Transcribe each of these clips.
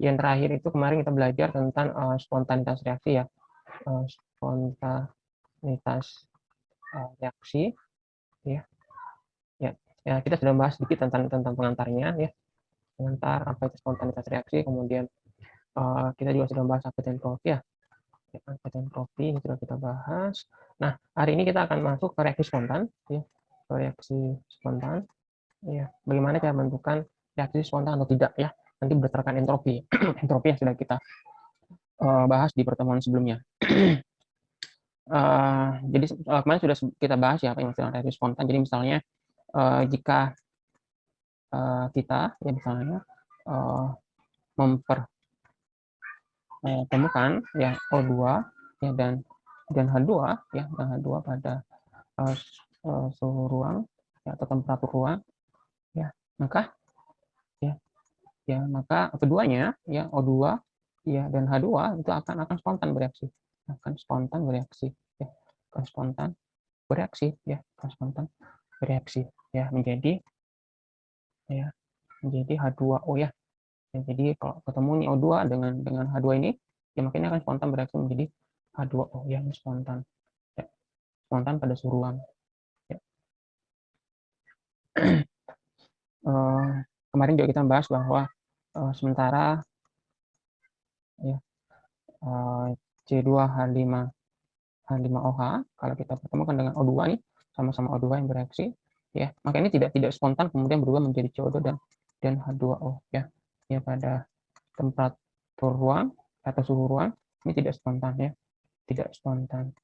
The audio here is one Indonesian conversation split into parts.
Yang terakhir itu kemarin kita belajar tentang spontanitas reaksi ya. Spontanitas reaksi ya. Ya, kita sudah bahas sedikit tentang pengantarnya ya. Pengantar apa itu spontanitas reaksi, kemudian kita juga sudah bahas aktif entropi ya. Aktif entropi ini sudah kita bahas. Nah, hari ini kita akan masuk ke reaksi spontan ya. Ke reaksi spontan ya. Bagaimana cara menentukan reaksi spontan atau tidak ya. Nanti berdasarkan entropi. Entropi yang sudah kita bahas di pertemuan sebelumnya. Jadi kemarin sudah kita bahas ya apa yang maksudnya reaksi spontan. Jadi misalnya jika kita ya misalnya mempertemukan ya O2 ya dan H2 ya dan H2 pada suhu ruang ya, atau temperatur ruang ya maka maka keduanya ya O2 ya dan H2 itu akan spontan bereaksi ya akan spontan bereaksi ya menjadi H2O ya. Jadi kalau ketemu nih O2 dengan H2 ini ya makanya akan spontan bereaksi menjadi H2O yang spontan pada suhu ruang ya. Kemarin juga kita bahas bahwa sementara ya, C2H5OH kalau kita pertemukan dengan O2 nih sama-sama O2 yang bereaksi ya maka ini tidak spontan kemudian berubah menjadi CO2 dan H2O ya pada temperatur ruang atau suhu ruang ini tidak spontan ya tidak spontan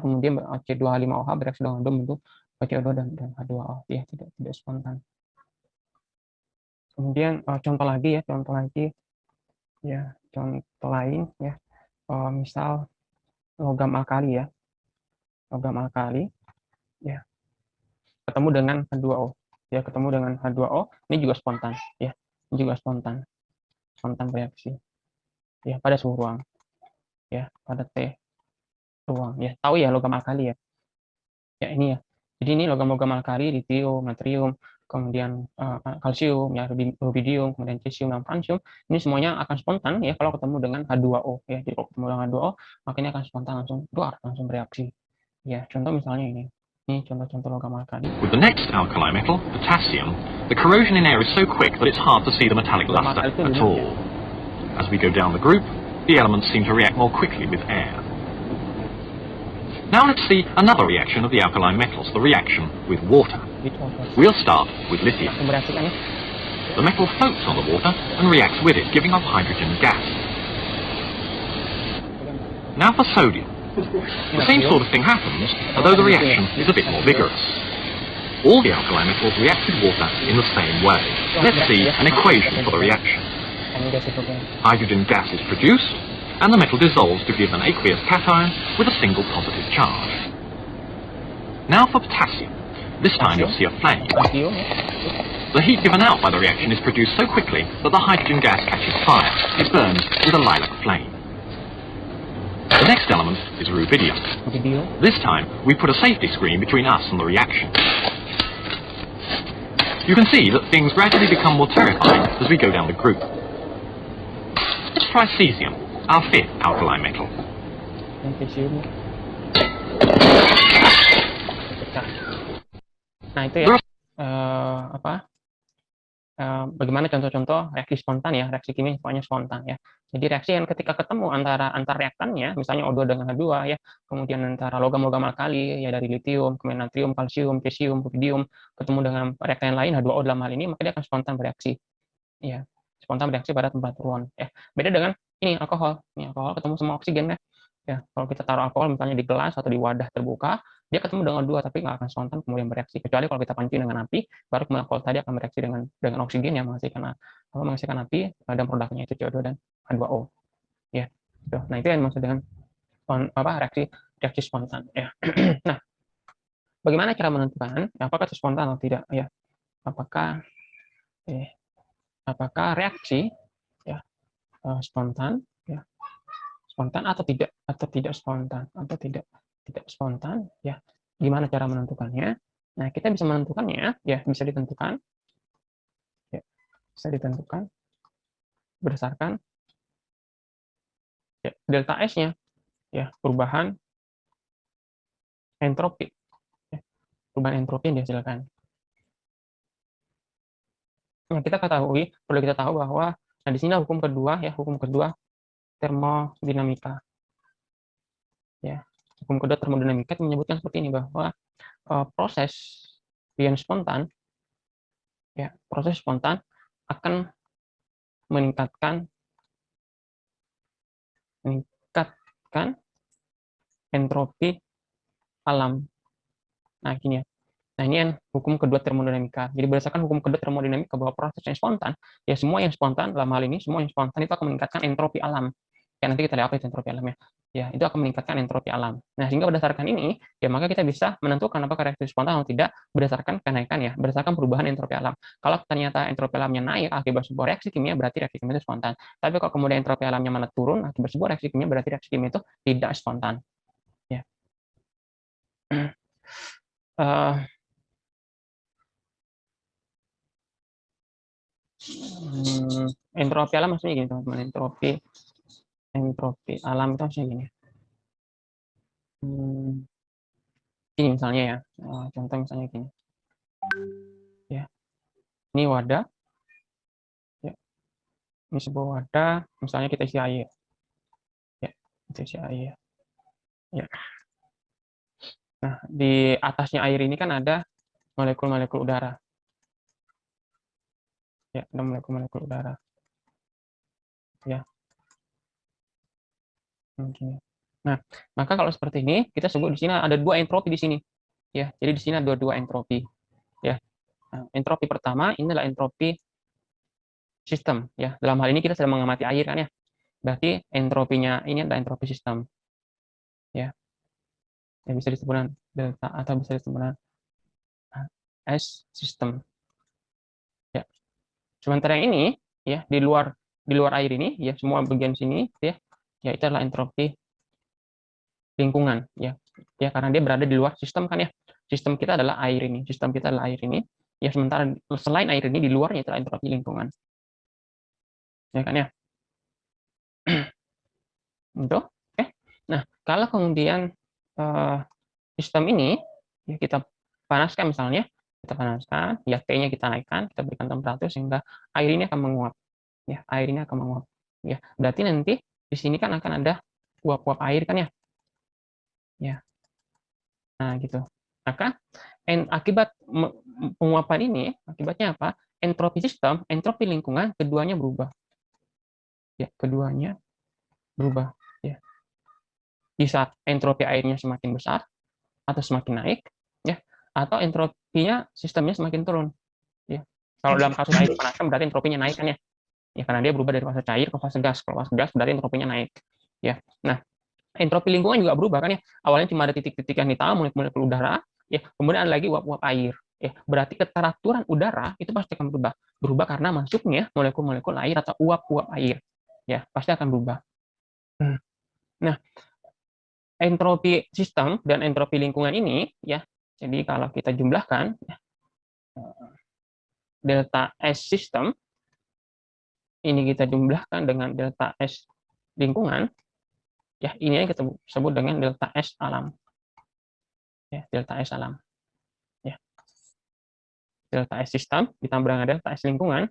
kemudian C2H5OH bereaksi dengan membentuk CO2 dan H2O ya tidak spontan. Kemudian contoh lain ya misal logam alkali ya ketemu dengan H2O ini juga spontan ya spontan bereaksi ya pada suhu ruang ya pada T ruang ya tahu ya logam alkali ya ini ya jadi ini logam alkali litium natrium kemudian kalsium ya rubidium kemudian cesium dan francium ini semuanya akan spontan ya kalau ketemu dengan H2O ya jadi kalau ketemu dengan H2O makanya akan spontan langsung bereaksi ya contoh misalnya ini contoh logam alkali. With the next alkali metal, potassium, the corrosion in air is so quick that it's hard to see the metallic luster at all. As we go down the group, the elements seem to react more quickly with air. Now let's see another reaction of the alkaline metals, the reaction with water. We'll start with lithium. The metal floats on the water and reacts with it, giving off hydrogen gas. Now for sodium. The same sort of thing happens, although the reaction is a bit more vigorous. All the alkali metals react with water in the same way. Let's see an equation for the reaction. Hydrogen gas is produced, and the metal dissolves to give an aqueous cation with a single positive charge. Now for potassium. This time you'll see a flame. The heat given out by the reaction is produced so quickly that the hydrogen gas catches fire. It burns with a lilac flame. The next element is rubidium. This time, we put a safety screen between us and the reaction. You can see that things gradually become more terrifying as we go down the group. Let's try cesium, our fifth alkali metal. Nah itu ya bagaimana contoh-contoh reaksi spontan ya, reaksi kimia pokoknya spontan ya. Jadi reaksi yang ketika ketemu antar reaktannya, misalnya O2 dengan H2 ya, kemudian antara logam-logam alkali ya dari litium, kemudian natrium, kalsium, cesium, rubidium, ketemu dengan reaktan lain H2O dalam hal ini, maka dia akan spontan bereaksi. Ya, spontan bereaksi pada temperatur ruang. Beda dengan ini alkohol. Ini alkohol ketemu sama oksigen ya. Ya, kalau kita taruh alkohol misalnya di gelas atau di wadah terbuka, dia ketemu dengan O2 tapi nggak akan spontan kemudian bereaksi. Kecuali kalau kita pancing dengan api, baru kemudian alkohol tadi akan bereaksi dengan oksigen yang menghasilkan api dan produknya itu CO2 dan H2O. Ya, gitu. Nah itu yang dimaksud dengan reaksi spontan. Ya. Nah, bagaimana cara menentukan apakah itu spontan atau tidak? Ya, apakah reaksi ya spontan atau tidak spontan ya gimana cara menentukannya? Nah kita bisa menentukannya ya bisa ditentukan berdasarkan ya, delta S-nya, ya, perubahan entropi, ya, perubahan entropi yang dihasilkan. Nah, perlu kita tahu bahwa, nah di sini hukum kedua termodinamika. Ya, hukum kedua termodinamika menyebutkan seperti ini bahwa proses yang spontan, ya, proses spontan akan meningkatkan entropi alam. Nah, gini ya. Nah, ini yang hukum kedua termodinamika. Jadi berdasarkan hukum kedua termodinamika bahwa proses yang spontan, ya semua yang spontan dalam hal ini, semua yang spontan itu akan meningkatkan entropi alam. Ya nanti kita lihat apa itu entropi alamnya. Ya, itu akan meningkatkan entropi alam. Nah, sehingga berdasarkan ini, ya maka kita bisa menentukan apakah reaksi spontan atau tidak berdasarkan kenaikan ya, berdasarkan perubahan entropi alam. Kalau ternyata entropi alamnya naik akibat sebuah reaksi kimia, berarti reaksi kimia itu spontan. Tapi kalau kemudian entropi alamnya malah turun akibat sebuah reaksi kimia, berarti reaksi kimia itu tidak spontan. Ya. Entropi alam maksudnya gini teman-teman, entropi alam itu maksudnya gini. Ini misalnya ya, contoh misalnya gini. Ya, ini wadah. Ya, ini sebuah wadah, misalnya kita isi air. Ya, kita isi air. Ya. Nah, di atasnya air ini kan ada molekul-molekul udara. Ya, ada molekul-molekul udara. Ya. Begini. Nah, maka kalau seperti ini, kita sebut di sini ada dua entropi di sini. Ya, jadi di sini ada dua entropi. Ya. Nah, entropi pertama ini adalah entropi sistem. Ya, dalam hal ini kita sedang mengamati air kan ya. Berarti entropinya ini adalah entropi sistem. Ya, yang bisa disebut dengan delta atau bisa disebut dengan S sistem. Ya. Sementara yang ini ya di luar air ini ya semua bagian sini ya itu adalah entropi lingkungan ya. Ya karena dia berada di luar sistem kan ya. Sistem kita adalah air ini. Sistem kita adalah air ini. Ya sementara selain air ini di luarnya itu adalah entropi lingkungan. Ya kan ya. Untuk nah, kalau kemudian sistem ini ya kita panaskan misalnya, kita panaskan, ya T-nya kita naikkan, kita berikan temperatur sehingga air ini akan menguap. Ya, air ini akan menguap. Ya, berarti nanti di sini kan akan ada uap-uap air kan ya. Ya. Nah, gitu. Maka akibat penguapan ini, akibatnya apa? Entropi sistem, entropi lingkungan, keduanya berubah. Ya, keduanya berubah. Ya. Bisa entropi airnya semakin besar atau semakin naik, ya, atau entropinya sistemnya semakin turun. Ya. Kalau dalam kasus air dipanaskan berarti entropinya naik kan ya. Ya karena dia berubah dari fase cair ke fase gas. Kalau fase gas berarti entropinya naik. Ya. Nah, entropi lingkungan juga berubah kan ya. Awalnya cuma ada titik-titik yang hitam, molekul udara, ya. Kemudian ada lagi uap-uap air. Ya, berarti keteraturan udara itu pasti akan berubah. Berubah karena masuknya molekul-molekul air atau uap-uap air. Ya, pasti akan berubah. Nah, entropi sistem dan entropi lingkungan ini ya. Jadi kalau kita jumlahkan ya, delta S sistem ini kita jumlahkan dengan delta S lingkungan, ya ini yang kita sebut dengan delta S alam. Ya, delta S alam. Ya. Delta S sistem ditambah dengan delta S lingkungan,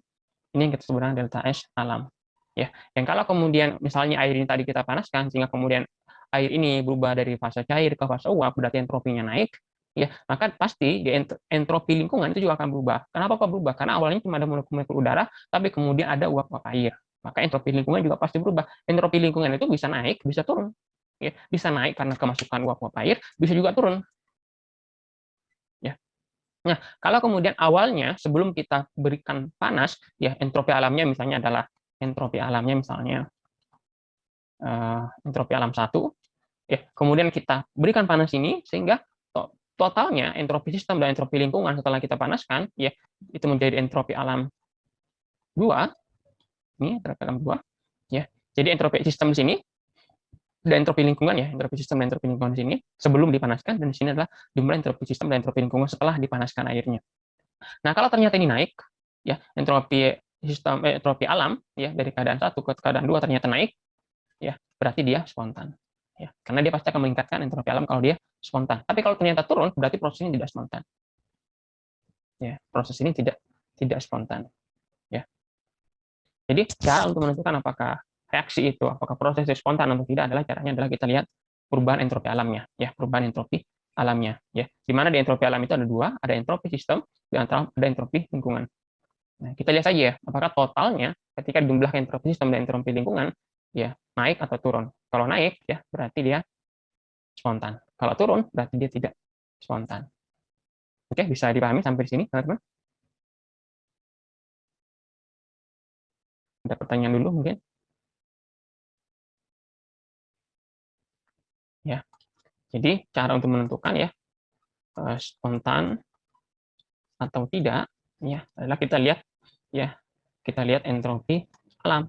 ini yang kita sebut dengan delta S alam. Ya, yang kalau kemudian misalnya air ini tadi kita panaskan sehingga kemudian air ini berubah dari fase cair ke fase uap, berarti entropinya naik, ya maka pasti di entropi lingkungan itu juga akan berubah. Kenapa kok berubah? Karena awalnya cuma ada molekul udara, tapi kemudian ada uap-uap air. Maka entropi lingkungan juga pasti berubah. Entropi lingkungan itu bisa naik, bisa turun. Ya, bisa naik karena kemasukan uap-uap air, bisa juga turun. Ya. Nah, kalau kemudian awalnya sebelum kita berikan panas, ya entropi alamnya misalnya adalah entropi alamnya misalnya entropi alam 1, ya kemudian kita berikan panas ini sehingga totalnya entropi sistem dan entropi lingkungan setelah kita panaskan ya itu menjadi entropi alam 2. Ini entropi alam 2 ya. Jadi entropi sistem di sini dan entropi lingkungan ya, entropi sistem dan entropi lingkungan di sini sebelum dipanaskan, dan di sini adalah jumlah entropi sistem dan entropi lingkungan setelah dipanaskan airnya. Nah, kalau ternyata ini naik ya, entropi sistem entropi alam ya dari keadaan 1 ke keadaan 2 ternyata naik, ya berarti dia spontan. Ya, karena dia pasti akan meningkatkan entropi alam kalau dia spontan. Tapi kalau ternyata turun, berarti prosesnya tidak spontan. Ya, proses ini tidak spontan. Ya. Jadi cara untuk menentukan apakah reaksi itu, apakah proses itu spontan atau tidak adalah caranya adalah kita lihat perubahan entropi alamnya, ya perubahan entropi alamnya, ya. Di mana di entropi alam itu ada dua, ada entropi sistem dan ada entropi lingkungan. Nah, kita lihat saja ya, apakah totalnya ketika dijumlahkan entropi sistem dan entropi lingkungan, ya naik atau turun. Kalau naik, ya berarti dia spontan. Kalau turun, berarti dia tidak spontan. Oke, bisa dipahami sampai di sini, teman-teman? Ada pertanyaan dulu mungkin? Ya, jadi cara untuk menentukan ya spontan atau tidak, ya adalah kita lihat entropi alam,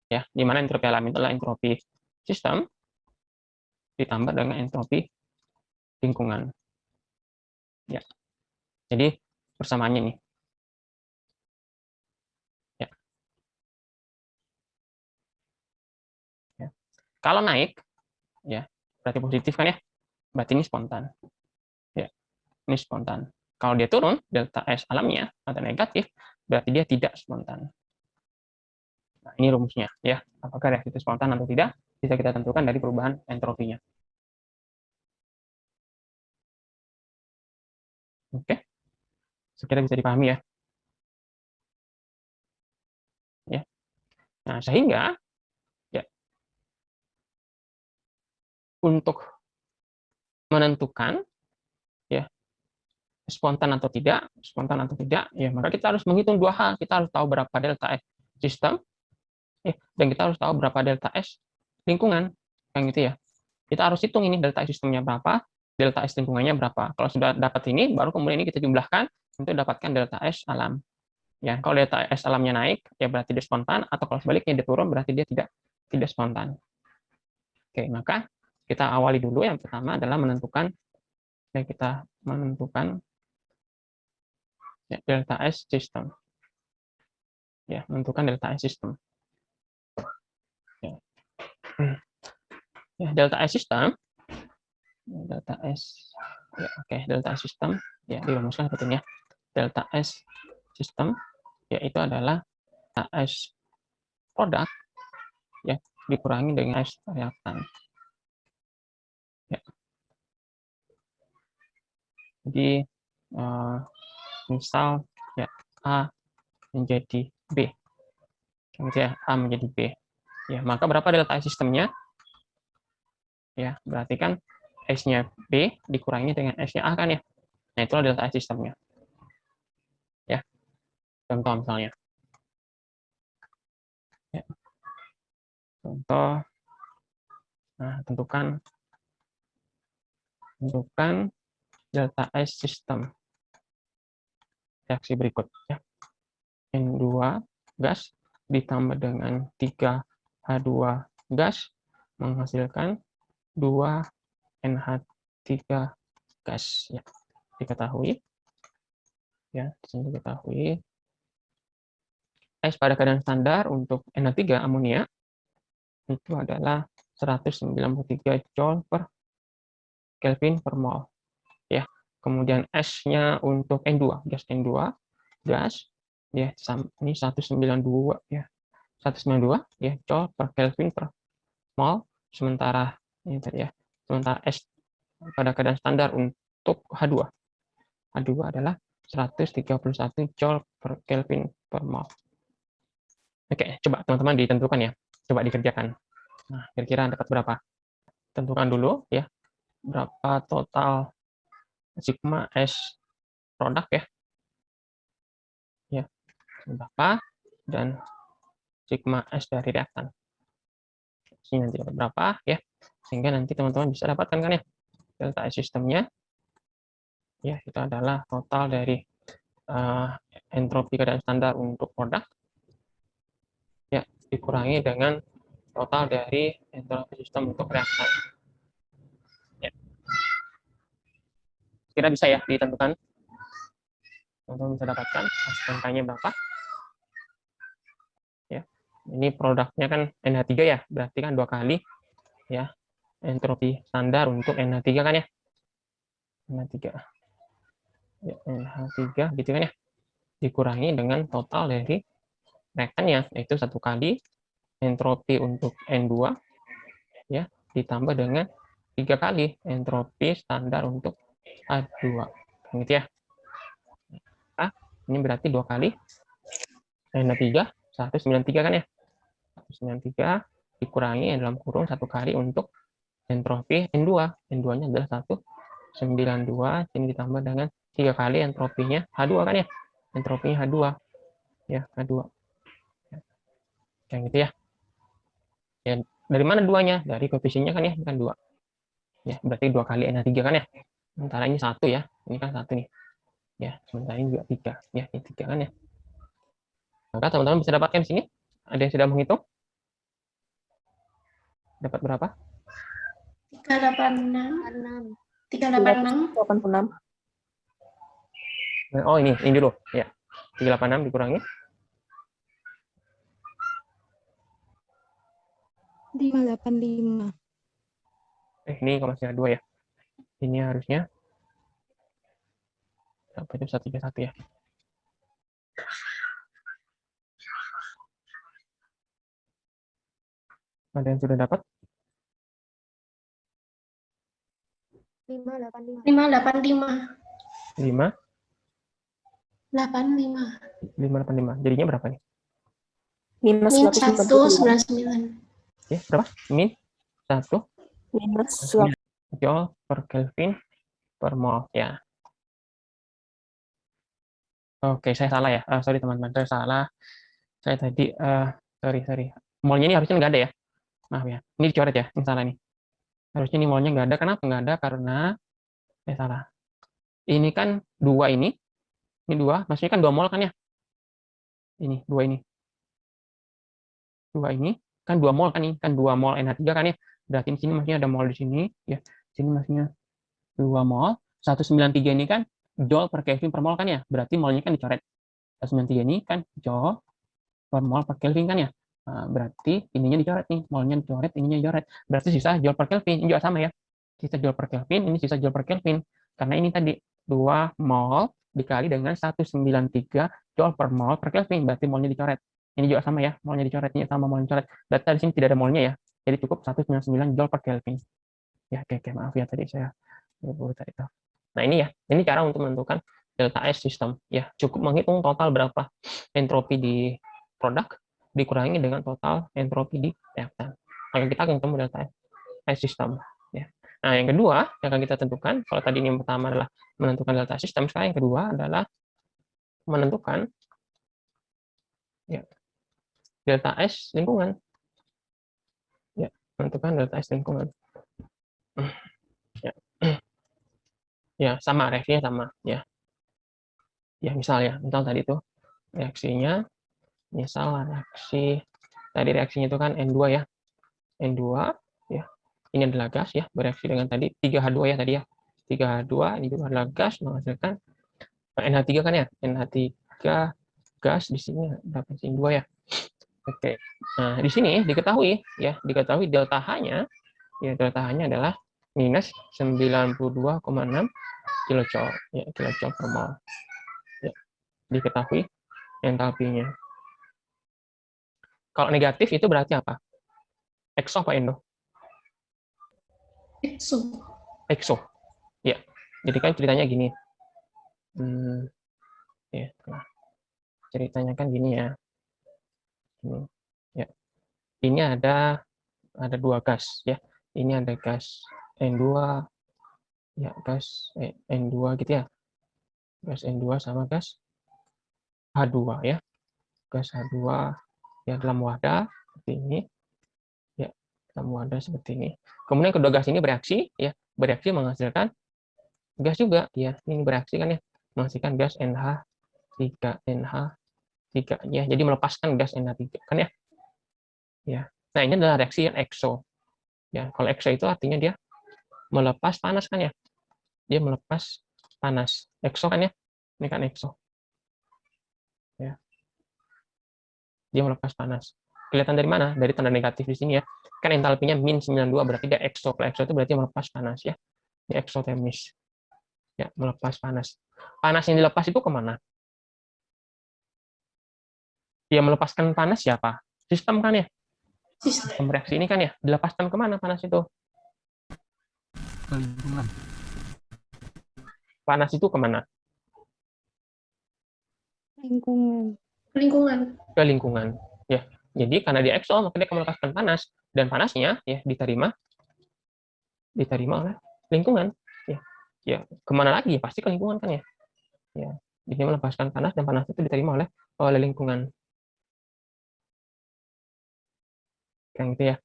ya, di mana entropi alam itu adalah entropi sistem ditambah dengan entropi lingkungan. Ya, jadi persamaannya nih. Ya. Ya. Kalau naik, ya berarti positif kan ya, berarti ini spontan. Ya, ini spontan. Kalau dia turun, delta S alamnya atau negatif, berarti dia tidak spontan. Nah, ini rumusnya ya. Apakah reaksi itu spontan atau tidak bisa kita tentukan dari perubahan entropinya. Oke, sekira bisa dipahami ya. Ya. Nah, sehingga ya untuk menentukan ya spontan atau tidak, ya maka kita harus menghitung dua hal. Kita harus tahu berapa delta S sistem, ya, dan kita harus tahu berapa delta S lingkungan, kan gitu ya. Kita harus hitung ini delta S sistemnya berapa, delta S lingkungannya berapa. Kalau sudah dapat ini, baru kemudian ini kita jumlahkan untuk dapatkan delta S alam. Ya, kalau delta S alamnya naik, ya berarti dia spontan, atau kalau sebaliknya dia turun, berarti dia tidak spontan. Oke, maka kita awali dulu. Yang pertama adalah menentukan ya, delta S sistem. Ya, menentukan delta S sistem. Ya. Ya, delta S sistem, delta S, ya, oke, delta S sistem, ya dirumuskan seperti ini ya. Delta S sistem, yaitu adalah delta S produk, ya dikurangi dengan S reaktan. Ya. Jadi misal ya A menjadi B, gitu ya, A menjadi B. Ya, maka berapa delta S sistemnya? Ya, berarti kan S-nya B dikurangi dengan S-nya A kan ya. Nah, itulah delta S sistemnya. Ya, contoh misalnya. Ya. Contoh, nah, tentukan delta S sistem. Reaksi berikut ya. N2 gas ditambah dengan 3H2 gas menghasilkan 2NH3 gas ya. Diketahui ya, di sini diketahui S pada keadaan standar untuk NH3 amonia itu adalah 193 Joule per Kelvin per mol ya. Kemudian S-nya untuk N2, gas N2 gas ya, ini 192 ya. 192 ya Joule per Kelvin per mol, sementara ini tadi ya. Sementara S pada keadaan standar untuk H2. H2 adalah 131 Joule per Kelvin per mol. Oke, coba teman-teman ditentukan ya. Coba dikerjakan. Nah, kira-kira dapat berapa? Tentukan dulu ya. Berapa total sigma S produk ya. Ya, berapa dan sigma S dari reaktan. Ini nanti dapat berapa ya. Sehingga nanti teman-teman bisa dapatkan kan ya. Delta S sistemnya ya itu adalah total dari entropi keadaan standar untuk produk ya dikurangi dengan total dari entropi sistem untuk reaktan. Ya. Kira bisa ya ditentukan. Teman-teman bisa dapatkan angkanya berapa. Ini produknya kan NH3 ya, berarti kan 2 kali ya entropi standar untuk NH3 kan ya. NH3. Ya, NH3 gitu kan ya. Dikurangi dengan total dari reaktannya, yaitu 1 kali entropi untuk N2 ya, ditambah dengan 3 kali entropi standar untuk A2. Gitu ya. Nah, ini berarti 2 kali NH3 193 kan ya. 193 dikurangi dalam kurung 1 kali untuk entropi N2. N2-nya adalah 192, ini ditambah dengan 3 kali entropinya H2 kan ya. Entropinya H2 ya, H2. Kayak gitu ya. Ya, dari mana 2-nya? Dari koefisiennya kan ya, kan 2. Ya, berarti 2 kali NH3 kan ya. Sementara ini 1 ya. Ini kan 1 nih. Ya, sementara ini juga 3. Ya, ini 3 kan ya. Maka teman-teman bisa dapatkan di sini. Ada yang sudah menghitung? Dapat berapa? 386. 386. Oh, ini dulu. Ya. 386 dikurangi 585. ini masih ada 2 ya. Ini harusnya apa itu 131 ya. Ada yang sudah dapat? 585. 585. 5, 85. 585. Jadinya berapa nih? Minus Min 199. 199. Ya, berapa? Min 1 Minus joule per Kelvin per mol ya. Oke, saya salah ya. Sorry teman-teman, saya salah. Saya tadi sorry. Molnya ini harusnya nggak ada ya. Maaf ya. Ini dicoret ya. Ini salah nih. Harusnya ini molnya nggak ada. Kenapa nggak ada? Karena saya salah. Ini kan 2 ini. Ini 2. Maksudnya kan 2 mol kan ya. Ini 2 ini. 2 ini kan 2 mol kan ini. Kan 2 mol NH3 kan ya. Berarti di sini maksudnya ada mol di sini ya. Sini maksudnya 2 mol. 193 ini kan joule per Kelvin per mol kan ya. Berarti molnya kan dicoret. 193 ini kan joule per mol per Kelvin kan ya. Nah, berarti ininya dicoret nih, molnya dicoret, ininya dicoret. Berarti sisa joule per Kelvin, ini juga sama ya. Sisa joule per Kelvin, ini sisa joule per Kelvin. Karena ini tadi 2 mol dikali dengan 193 joule per mol per Kelvin, berarti molnya dicoret. Ini juga sama ya, molnya dicoret, ini sama molnya dicoret. Data di sini tidak ada molnya ya, jadi cukup 199 joule per Kelvin. Ya, oke, maaf ya tadi saya lupa itu. Nah, ini ya, ini cara untuk menentukan delta S sistem. Ya, cukup menghitung total berapa entropi di produk dikurangi dengan total entropi di reaktan. Maka kita akan ketemu delta S sistem. Ya. Nah, yang kedua yang akan kita tentukan, kalau tadi ini yang pertama adalah menentukan delta sistem, sekarang yang kedua adalah menentukan ya, delta S lingkungan. Ya, menentukan delta S lingkungan. Ya, ya sama, reaksinya sama. Ya, misal tadi itu reaksinya, misal reaksi tadi reaksinya itu kan N2 ya. N2 ya. Ini adalah gas ya, bereaksi dengan tadi 3H2 ya tadi ya. 3H2 ini juga adalah gas menghasilkan NH3 kan ya. NH3 gas di sini dapat N2 ya. Oke. Nah, di sini diketahui delta H-nya ya, delta H-nya adalah minus 92,6 kilojoule ya, kilojoule per mol. Ya, diketahui entalpinya. Kalau negatif itu berarti apa? Exo apa endo? Exo. Ya. Jadi kan ceritanya gini. Ya, ceritanya kan gini ya. Ini. Ya. Ini ada 2 gas ya. Ini ada gas N2 ya, gas N2 gitu ya. Gas N2 sama gas H2 ya. Gas H2 ya dalam wadah seperti ini. Ya, dalam wadah seperti ini. Kemudian kedua gas ini bereaksi ya, bereaksi menghasilkan gas juga ya. Ini bereaksi kan ya, menghasilkan gas NH3 ya. Jadi melepaskan gas NH3 kan ya. Ya. Nah, ini adalah reaksi yang exo. Ya, kalau exo itu artinya dia melepas panas kan ya. Dia melepas panas. Exo kan ya. Ini kan exo. Ya. Dia melepas panas. Kelihatan dari mana? Dari tanda negatif di sini ya. Kan entalpinya min 92, berarti dia exo. Kalau exo itu berarti melepas panas ya. Ini eksotermis. Ya, melepas panas. Panas yang dilepas itu kemana? Ya, melepaskan panas siapa? Sistem kan ya? Sistem. Reaksi ini kan ya? Dilepaskan kemana panas itu? Panas itu kemana? Lingkungan. Lingkungan. Ke lingkungan. Ya, jadi karena dia exo, maka dia akan melepaskan panas. Dan panasnya ya diterima oleh lingkungan. Ya, ya kemana lagi? Pasti ke lingkungan kan ya? Ya, dia melepaskan panas dan panas itu diterima oleh lingkungan. Kayak gitu ya.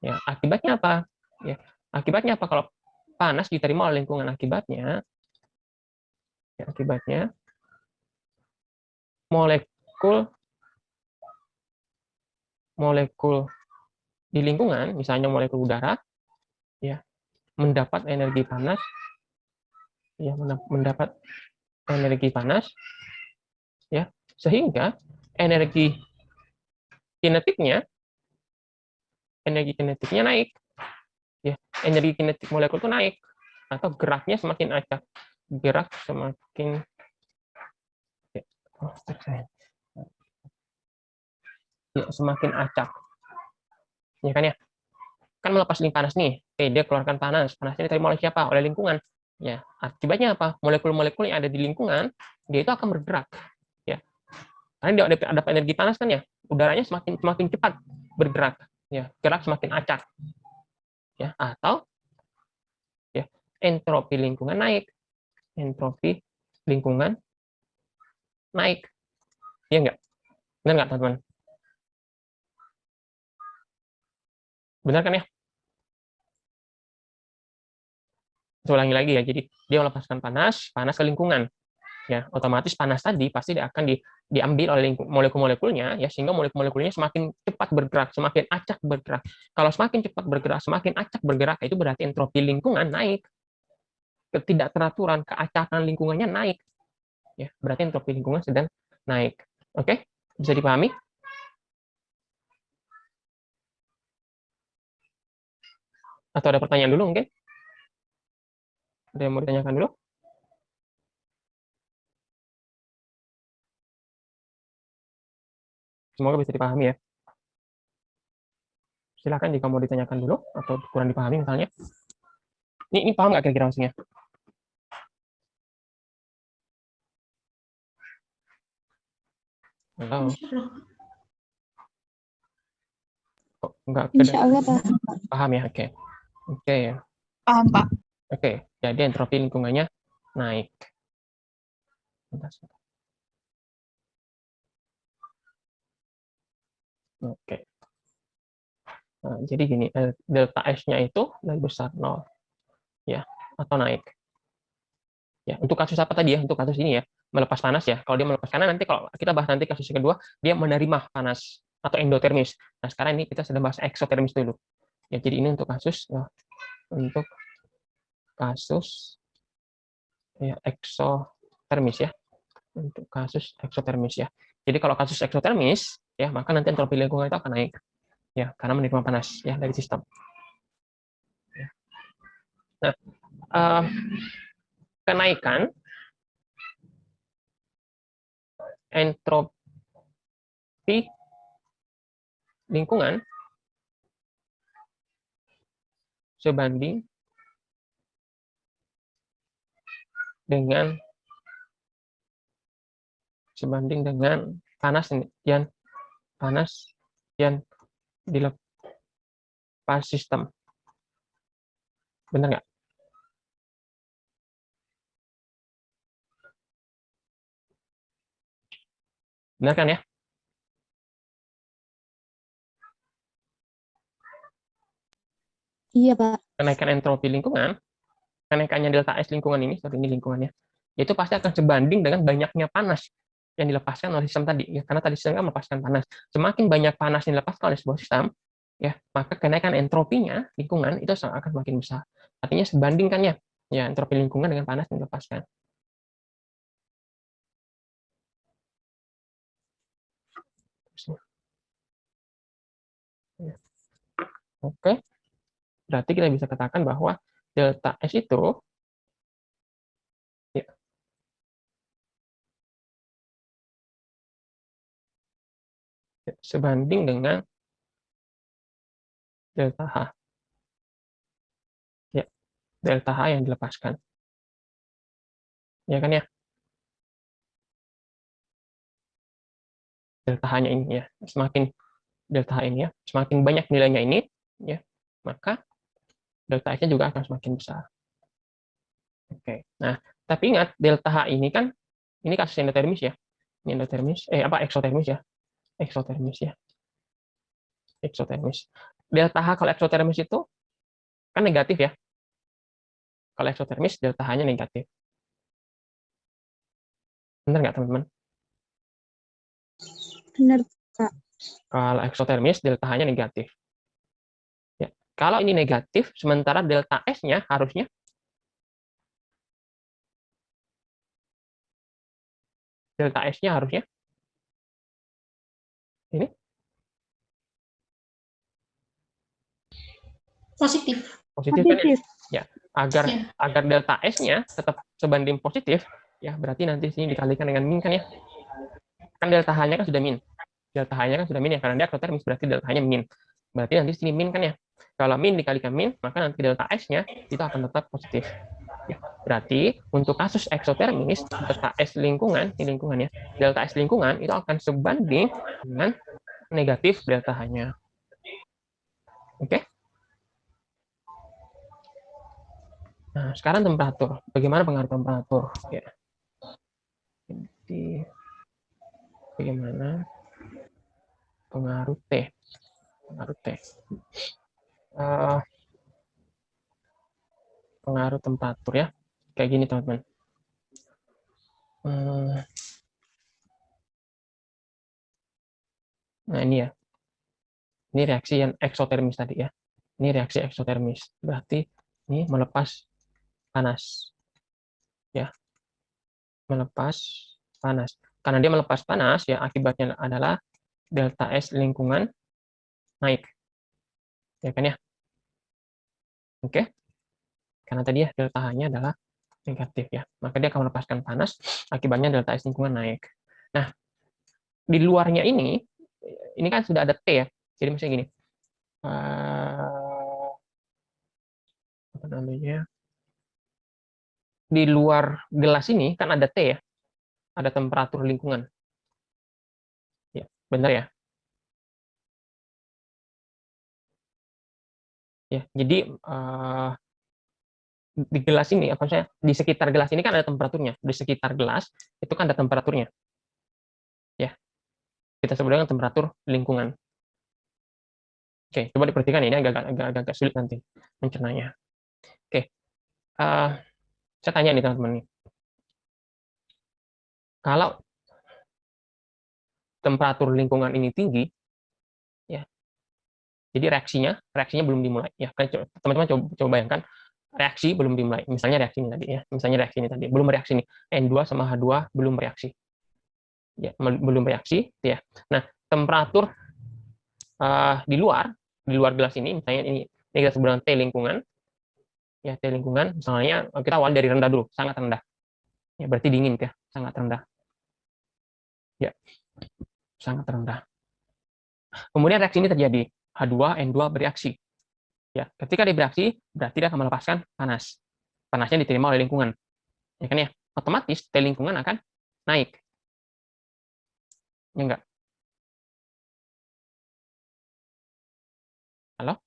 Ya, akibatnya apa? Ya, akibatnya apa kalau panas diterima oleh lingkungan? Akibatnya molekul di lingkungan, misalnya molekul udara, ya, mendapat energi panas, ya, mendapat energi panas, ya, sehingga energi kinetiknya naik, ya, energi kinetik molekul itu naik, atau geraknya semakin acak, semakin acak, ya kan ya? Kan melepas link panas nih, dia keluarkan panasnya diterima oleh siapa? Oleh lingkungan. Ya, akibatnya apa? Molekul-molekul yang ada di lingkungan dia itu akan bergerak, ya. Karena dia ada energi panas kan ya, udaranya semakin cepat bergerak, ya, gerak semakin acak, ya, atau ya entropi lingkungan naik, ya enggak? Benar nggak teman-teman? Benar kan ya? Saya ulangi lagi ya, jadi dia melepaskan panas ke lingkungan, ya, otomatis panas tadi pasti akan diambil oleh molekul-molekulnya, ya, sehingga molekul-molekulnya semakin cepat bergerak, semakin acak bergerak. Kalau semakin cepat bergerak, semakin acak bergerak, itu berarti entropi lingkungan naik, ketidakteraturan, keacakan lingkungannya naik, ya, berarti entropi lingkungan sedang naik. Oke, bisa dipahami? Atau ada pertanyaan dulu mungkin? Ada yang mau ditanyakan dulu? Semoga bisa dipahami ya. Silakan jika mau ditanyakan dulu atau kurang dipahami misalnya. Ini paham nggak kira-kira maksudnya? Halo? Kok nggak Insya Allah paham. paham ya? Oke. Oke ya. Paham, Pak. Oke, jadi entropi lingkungannya naik. Oke. Nah, jadi gini, delta S-nya itu lebih besar 0, ya, atau naik. Ya, untuk kasus apa tadi ya? Untuk kasus ini ya, melepas panas ya. Kalau dia melepaskan, nanti kalau kita bahas nanti kasus yang kedua, dia menerima panas atau endotermis. Nah, sekarang ini kita sedang bahas eksotermis dulu. Ya, jadi ini untuk kasus ya, eksotermis ya. Untuk kasus eksotermis ya. Jadi kalau kasus eksotermis ya, maka nanti entropi lingkungan itu akan naik ya, karena menerima panas ya dari sistem. Ya. Nah, kenaikan entropi lingkungan sebanding dengan panas yang dilepas sistem. Benar nggak? Benar kan ya? Iya, Pak. Kenaikan entropi lingkungan, kenaikannya delta S lingkungan ini, sorry ini lingkungannya, itu pasti akan sebanding dengan banyaknya panas yang dilepaskan oleh sistem tadi, ya, karena tadi sistem kan melepaskan panas. Semakin banyak panas yang dilepaskan oleh sebuah sistem, ya, maka kenaikan entropinya lingkungan itu akan semakin besar. Artinya sebandingkannya, ya, entropi lingkungan dengan panas yang dilepaskan. hapusnya. Ya. Oke, berarti kita bisa katakan bahwa delta S itu ya, sebanding dengan delta H. Ya, delta H yang dilepaskan. Ya kan ya? Delta H-nya ini ya. Semakin delta H ini ya, semakin banyak nilainya ini ya, maka delta S-nya juga akan semakin besar. Oke. Nah, tapi ingat delta H ini kan ini kasus endotermis ya. Ini endotermis, eksotermis ya. Eksotermis ya. Eksotermis. Delta H kalau eksotermis itu kan negatif ya. Kalau eksotermis delta H-nya negatif. Benar nggak teman-teman? Benar, Pak. Kalau eksotermis delta H-nya negatif. Ya. Kalau ini negatif, sementara delta S-nya harusnya ini Positif. positif kan ya? Positif. Ya, agar Ya. agar delta S-nya tetap sebanding positif, ya berarti nanti sini dikalikan dengan min kan ya. Kan delta H-nya kan sudah min. Delta H-nya kan sudah min ya, karena dia eksotermis berarti delta H-nya min. Berarti nanti sini min kan ya. Kalau min dikalikan min, maka nanti delta S-nya itu akan tetap positif. Ya, berarti untuk kasus eksotermis, delta S lingkungan, ini lingkungan ya, delta S lingkungan itu akan sebanding dengan negatif delta H-nya. Oke? Nah, sekarang temperatur. Bagaimana pengaruh temperatur? Ya. Jadi, bagaimana pengaruh T? Pengaruh T. Pengaruh temperatur ya. Kayak gini, teman-teman. Nah, ini ya. Ini reaksi yang eksotermis tadi ya. Ini reaksi eksotermis. Berarti ini melepas panas. Ya, melepas panas. Karena dia melepas panas, ya akibatnya adalah delta S lingkungan naik. Ya kan ya? Oke. Karena tadi ya delta H-nya adalah negatif ya. Maka dia akan melepaskan panas, akibatnya delta S lingkungan naik. Nah, di luarnya ini kan sudah ada T ya. Jadi misalnya gini. Apa namanya? Di luar gelas ini kan ada T ya. Ada temperatur lingkungan. Ya, benar ya? Ya, jadi di gelas ini, apa maksudnya di sekitar gelas ini kan ada temperaturnya. Di sekitar gelas itu kan ada temperaturnya. Ya, kita sebut dengan temperatur lingkungan. Oke, coba diperhatikan ini agak sulit nanti mencernanya. Oke, saya tanya nih teman-teman nih. Kalau temperatur lingkungan ini tinggi, ya, jadi reaksinya belum dimulai. Ya, kan teman-teman coba bayangkan reaksi belum dimulai. Misalnya reaksi ini tadi ya, misalnya reaksi ini tadi belum reaksi nih. N2 sama H2 belum reaksi. Ya, belum reaksi, ya. Nah, temperatur di luar gelas ini, misalnya ini kita sebut dengan T lingkungan, ya T lingkungan, misalnya kita awal dari rendah dulu, sangat rendah, ya berarti dingin ya, sangat rendah, ya sangat rendah. Kemudian reaksi ini terjadi, H2N2 bereaksi, ya ketika dia bereaksi berarti dia akan melepaskan panas, panasnya diterima oleh lingkungan, ya kan ya, otomatis T lingkungan akan naik, ya enggak? Halo?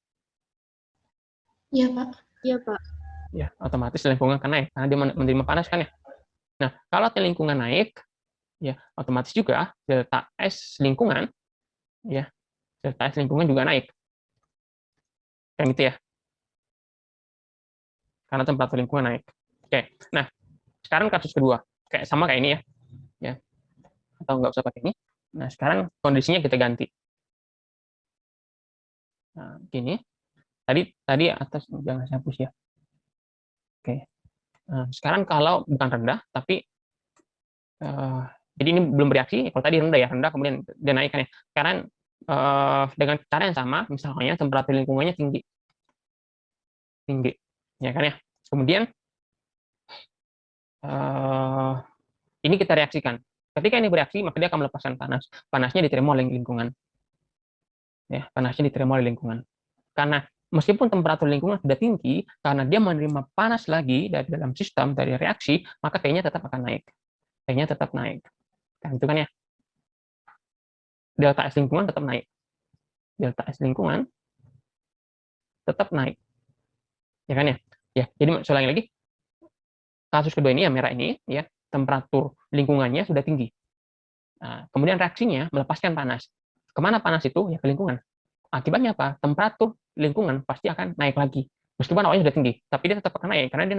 Iya, Pak. Iya, Pak. Ya, otomatis lingkungan akan naik karena dia menerima panas kan ya. Nah, kalau T lingkungan naik, ya otomatis juga delta S lingkungan, ya delta S lingkungan juga naik, kan gitu ya, karena temperatur lingkungan naik. Oke, nah sekarang kasus kedua, kayak sama kayak ini ya, atau nggak usah pakai ini. Nah sekarang kondisinya kita ganti. Nah, gini, tadi atas jangan saya hapus ya. Oke, nah, sekarang kalau bukan rendah tapi Jadi ini belum bereaksi, kalau tadi rendah ya, rendah kemudian dia naikkan ya. Sekarang dengan cara yang sama, misalnya temperatur lingkungannya tinggi, ya kan ya. Kemudian ini kita reaksikan. Ketika ini bereaksi, maka dia akan melepaskan panas. Panasnya diterima oleh lingkungan. Ya, panasnya diterima oleh lingkungan. Karena meskipun temperatur lingkungan sudah tinggi, karena dia menerima panas lagi dari dalam sistem, dari reaksi, maka T-nya tetap akan naik. T-nya tetap naik. Kan itu kan ya. Delta S lingkungan tetap naik. Delta S lingkungan tetap naik. Ya kan ya? Ya, jadi saya ulangi lagi. Kasus kedua ini, yang merah ini, ya, temperatur lingkungannya sudah tinggi. Nah, kemudian reaksinya melepaskan panas. Kemana panas itu? Ya ke lingkungan. Akibatnya apa? Temperatur lingkungan pasti akan naik lagi. Meskipun awalnya sudah tinggi, tapi dia tetap akan naik karena dia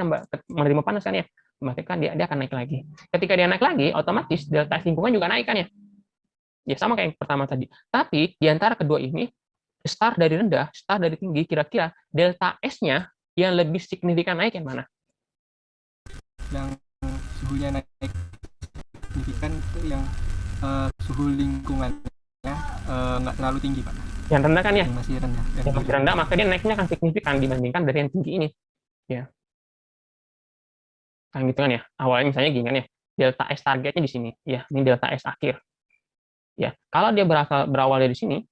menerima panas kan ya. Berarti kan dia akan naik lagi. Ketika dia naik lagi, otomatis delta S lingkungan juga naik kan ya. Ya sama kayak yang pertama tadi. Tapi di antara kedua ini, start dari rendah, start dari tinggi, kira-kira delta S-nya yang lebih signifikan naik yang mana? Yang suhunya naik signifikan itu yang suhu lingkungannya nggak terlalu tinggi, Pak. Yang rendah kan ya? Yang masih rendah. Yang masih rendah, maka dia naiknya akan signifikan dibandingkan dari yang tinggi ini. Ya. Kan gitu kan ya. Awalnya misalnya gini kan ya. Delta S targetnya di sini. Ya, ini delta S akhir. Ya, kalau dia berawal dari sini,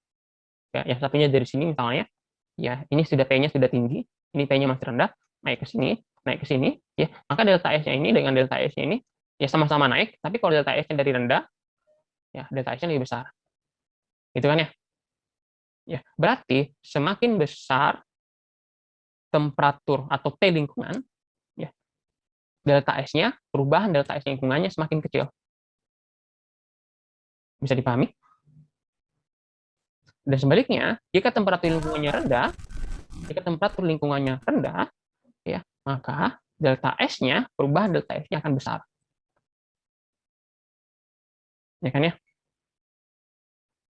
ya, yang satunya dari sini misalnya, ya, ini sudah T-nya sudah tinggi, ini T-nya masih rendah, naik ke sini, ya, maka delta S-nya ini dengan delta S-nya ini, ya sama-sama naik, tapi kalau delta S-nya dari rendah, ya, delta S-nya lebih besar. Gitu kan ya? Ya, berarti semakin besar temperatur atau T lingkungan, ya, delta S-nya, perubahan delta S lingkungannya semakin kecil. Bisa dipahami? Dan sebaliknya, jika temperatur lingkungannya rendah, ya, maka delta S-nya, perubahan delta S-nya akan besar. Ya kan ya?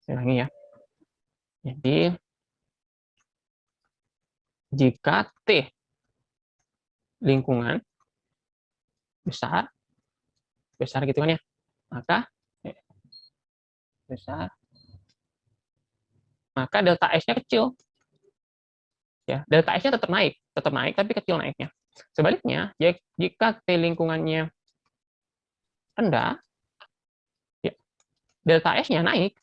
Saya ulangi ya. Jadi, jika T lingkungan besar gitu kan ya, maka delta S-nya kecil. Ya, delta S-nya tetap naik, tapi kecil naiknya. Sebaliknya, jika T lingkungannya rendah, ya, delta S-nya naik.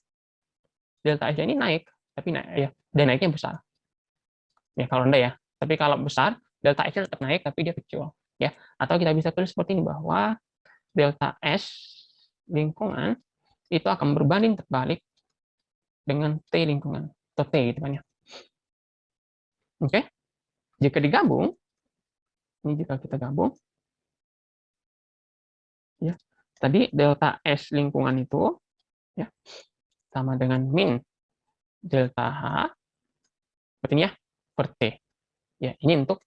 Delta S-nya ini naik, tapi ya, dan naiknya besar. Ya, kalau rendah ya. Tapi kalau besar, delta S-nya tetap naik, tapi dia kecil. Ya, atau kita bisa tulis seperti ini bahwa delta S lingkungan itu akan berbanding terbalik dengan T lingkungan atau T gitu kan ya. Oke. Jika digabung, ini jika kita gabung, ya, tadi delta S lingkungan itu, ya, sama dengan min delta H, berarti ini ya, per T. Ya, ini untuk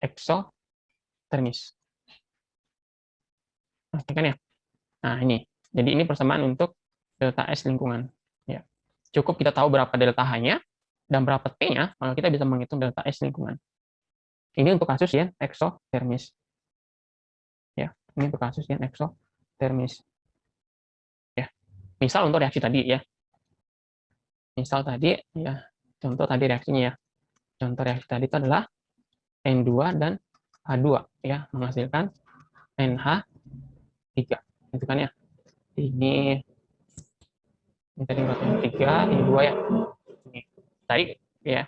eksotermis. Oke kan ya? Nah, ini. Jadi ini persamaan untuk delta S lingkungan. Ya. Cukup kita tahu berapa delta H-nya dan berapa T-nya, maka kita bisa menghitung delta S lingkungan. Ini untuk kasus yang eksotermis. Ya, ini untuk kasus yang eksotermis. Ya. Misal untuk reaksi tadi ya. Misal tadi ya, contoh tadi reaksinya ya. Contoh reaksi tadi itu adalah N2 dan H2 ya, menghasilkan NH3. Itu kan ya. Ini tadi berapa? 3, ini 2 ya. Ini. Tadi ya,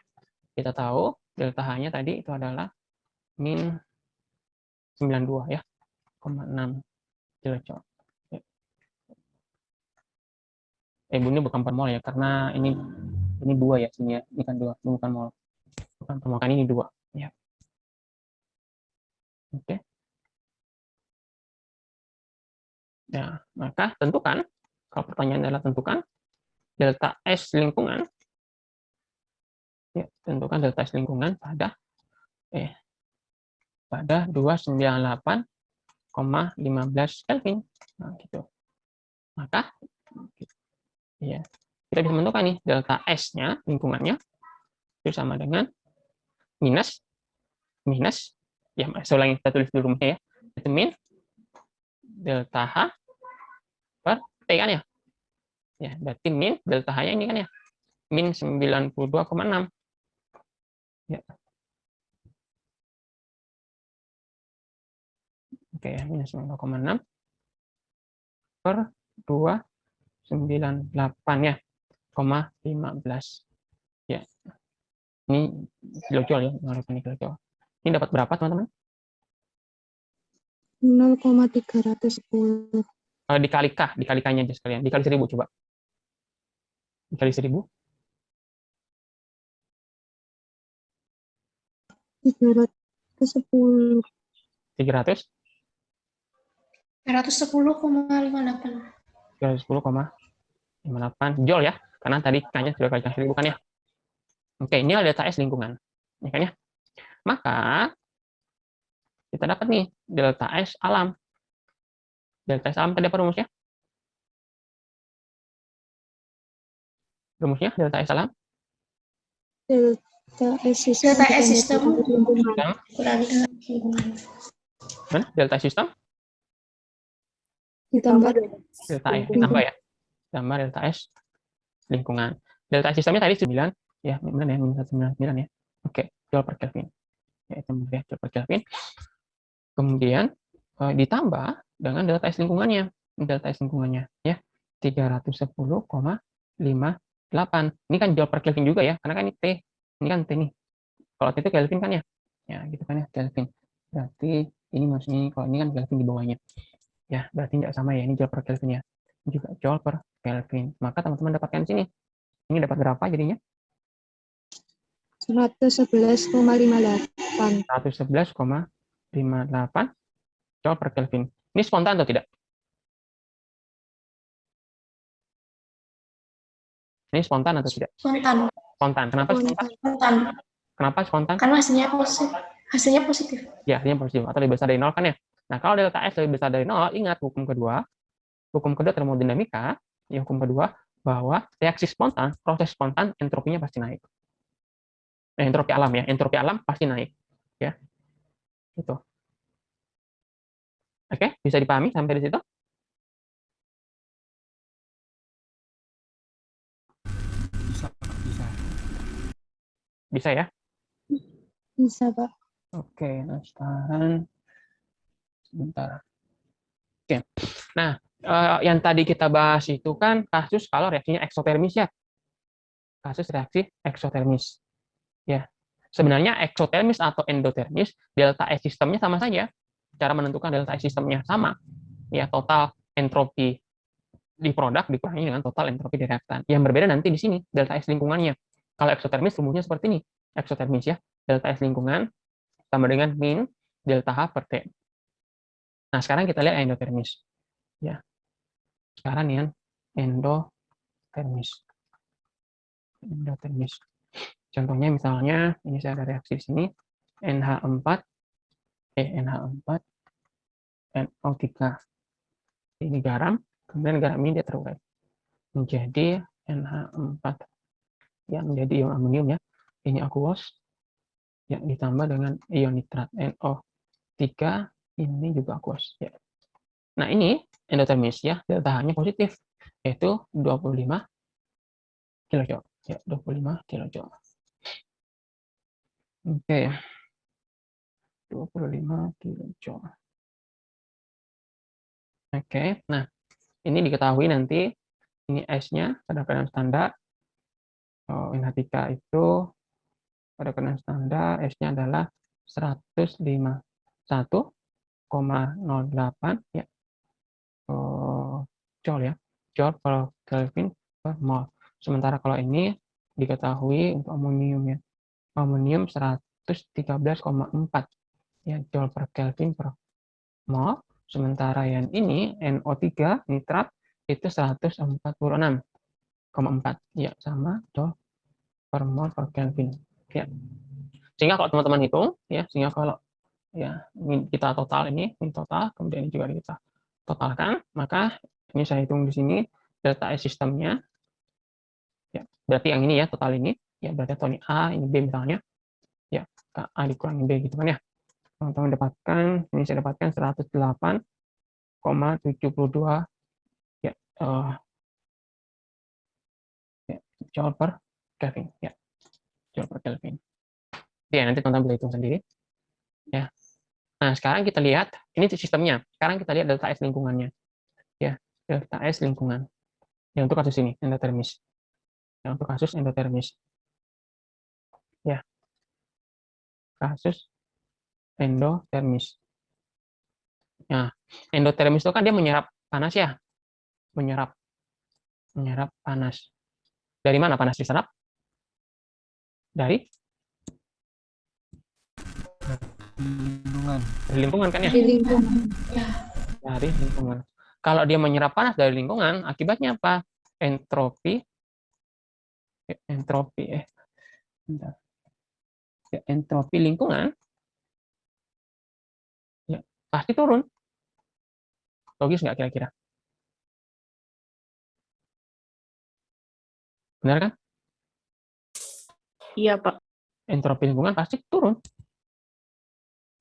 kita tahu delta H-nya tadi itu adalah min 92 ya, 0,6 kilojoule. Ini bukan per mol ya, karena ini 2 ya sini ya, ini kan 2, ini bukan mol. Bukan per mol, kan ini 2 ya. Oke. Ya, maka tentukan, kalau pertanyaan adalah tentukan delta S lingkungan, ya, tentukan delta S lingkungan pada 298,15 Kelvin. Nah, gitu. Maka ya, kita bisa menentukan nih delta S-nya lingkungannya itu sama dengan minus ya, saya ulangi, kita tulis dulu rumahnya ya, itu min delta H per T. kan ya. Ya, berarti min delta H-nya ini kan ya. Min 92,6. Ya. Oke ya, minus 0,6 per 298 ya, 15. Ya, ini kilojoule ya, ini kilojoule. Ini dapat berapa teman-teman? 0,310. Dikalikannya aja sekalian. Dikali 1000 coba. Dikali 1000. 310. 300. 310,58. 310,58 joule ya. Karena tadi K-nya sudah kalikan 1000 kan ya. Oke, ini adalah delta S lingkungan. Ya kan ya? Maka kita dapat nih delta S alam. Delta S alam tadi apa rumusnya? Rumusnya delta S alam? Delta S sistem Delta S sistem lingkungan. kurang dengan lingkungan. Mana? Delta S sistem? Ditambah Delta E, ditambah ya. Tambah delta S lingkungan. Delta S sistemnya tadi 9, ya, benar ya, minus 199 ya. Oke, joule per Kelvin. Ya, itu benar ya, joule per Kelvin. Kemudian ditambah dengan delta S lingkungannya. Delta S lingkungannya ya 310,58. Ini kan joule per Kelvin juga ya, karena kan ini T. Ini kan T nih. Kalau T itu Kelvin kan ya. Ya, gitu kan ya, Kelvin. Berarti ini maksudnya kalau ini kan Kelvin di bawahnya. Ya, berarti tidak sama ya, ini joule per Kelvin ya. Ini juga joule per Kelvin. Maka teman-teman dapatkan sini. Ini dapat berapa jadinya? 111,58. 111,58 joule per Kelvin. Ini spontan atau tidak? Ini spontan atau tidak? Spontan. Spontan. Kenapa spontan? Spontan. Kenapa spontan? Karena hasilnya positif. Hasilnya positif. Ya, artinya positif atau lebih besar dari 0 kan ya. Nah, kalau delta S lebih besar dari 0, ingat hukum kedua termodinamika, ya hukum kedua bahwa reaksi spontan, proses spontan entropinya pasti naik. Entropi alam ya, entropi alam pasti naik. Ya. Itu. Oke, bisa dipahami sampai di situ? Bisa. Bisa ya? Bisa, Pak. Oke, nah sekarang sebentar. Oke. Nah, yang tadi kita bahas itu kan kasus kalau reaksinya eksotermis ya. Kasus reaksi eksotermis. Ya. Sebenarnya eksotermis atau endotermis, delta S sistemnya sama saja. Cara menentukan delta S sistemnya sama. Ya, total entropi di produk dikurangi dengan total entropi di reaktan. Yang berbeda nanti di sini, delta S lingkungannya. Kalau eksotermis rumusnya seperti ini. Eksotermis ya, delta S lingkungan sama dengan min delta H per T. Nah, sekarang kita lihat endotermis. Ya. Sekarang yang endotermis. Endotermis. Contohnya misalnya, ini saya ada reaksi di sini, NH4, NO3. Ini garam, kemudian garam ini dia terurai menjadi NH4. Ya, menjadi ion amonium ya. Ini aqueous, yang ditambah dengan ion nitrat, NO3, ini juga aqueous. Ya. Nah, ini endotermis ya, delta H-nya positif, yaitu 25 kilojoule. Ya, 25 kilojoule. Oke, 25 kilojoule. Oke, nah ini diketahui nanti ini S-nya pada keadaan standar. NH3 itu pada keadaan standar S-nya adalah 151,08 ya. Joule ya. Joule per Kelvin per mol. Sementara kalau ini diketahui untuk amonium ya. Amonium 113,4 ya joule per Kelvin per mol. Sementara yang ini NO3 nitrat itu 146,4 ya, sama joule per mol per Kelvin ya. Sehingga kalau teman-teman hitung ya, sehingga kalau ya kita total ini total, kemudian ini juga kita totalkan, maka ini saya hitung di sini delta S sistemnya ya, berarti yang ini ya total ini ya, berarti atau ini A, ini B misalnya ya, A dikurangi B gitu kan ya. Teman-teman dapatkan, ini saya dapatkan 108,72 ya, eh, ya, joule per Kelvin. Ya, joule per Kelvin. Ya, nanti teman-teman bisa hitung sendiri. Ya. Nah, sekarang kita lihat, ini sistemnya. Sekarang kita lihat delta S lingkungannya. Ya, delta S lingkungan. Ya, untuk kasus ini, endotermis. Ya, untuk kasus endotermis. Ya, kasus endotermis. Nah, endotermis itu kan dia menyerap panas ya. Menyerap panas. Dari mana panas diserap? Dari Lingkungan. lingkungan kan ya? Di lingkungan. Ya, Dari lingkungan. Kalau dia menyerap panas dari lingkungan, akibatnya apa? Entropi, bentar. Ya, entropi lingkungan ya, pasti turun. Logis nggak kira-kira? Benar kan? Iya, Pak. Entropi lingkungan pasti turun.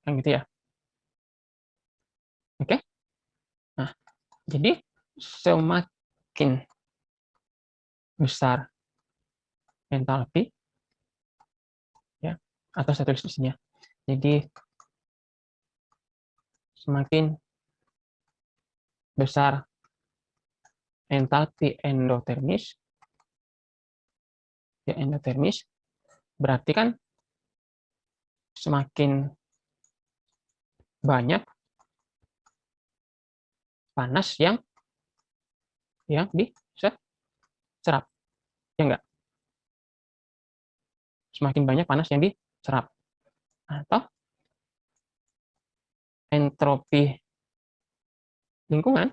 Kan gitu ya. Oke? Nah, jadi semakin besar entalpi ya, atau saya tulis di sini ya. Jadi semakin besar entalpi endotermis ya, endotermis berarti kan semakin banyak panas yang diserap. Ya enggak? Semakin banyak panas yang diserap. Atau entropi lingkungan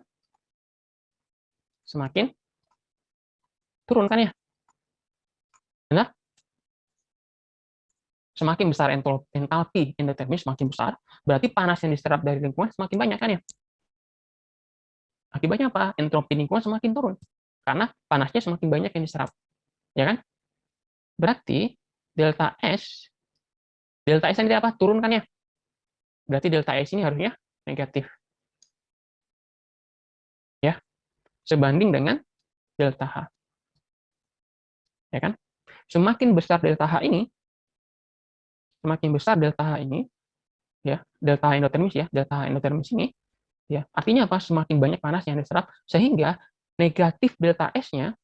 semakin turun kan ya? Benar? Semakin besar entalpi endotermis semakin besar, berarti panas yang diserap dari lingkungan semakin banyak kan ya? Akibatnya apa? Entropi lingkungan semakin turun. Karena panasnya semakin banyak yang diserap. Ya kan? Berarti delta S ini apa? Turun kan ya? Berarti delta S ini harusnya negatif. Ya. Sebanding dengan delta H. Ya kan? Semakin besar delta H ini, ya, delta H endotermis ini, ya, artinya apa? Semakin banyak panas yang diserap, sehingga negatif delta S-nya,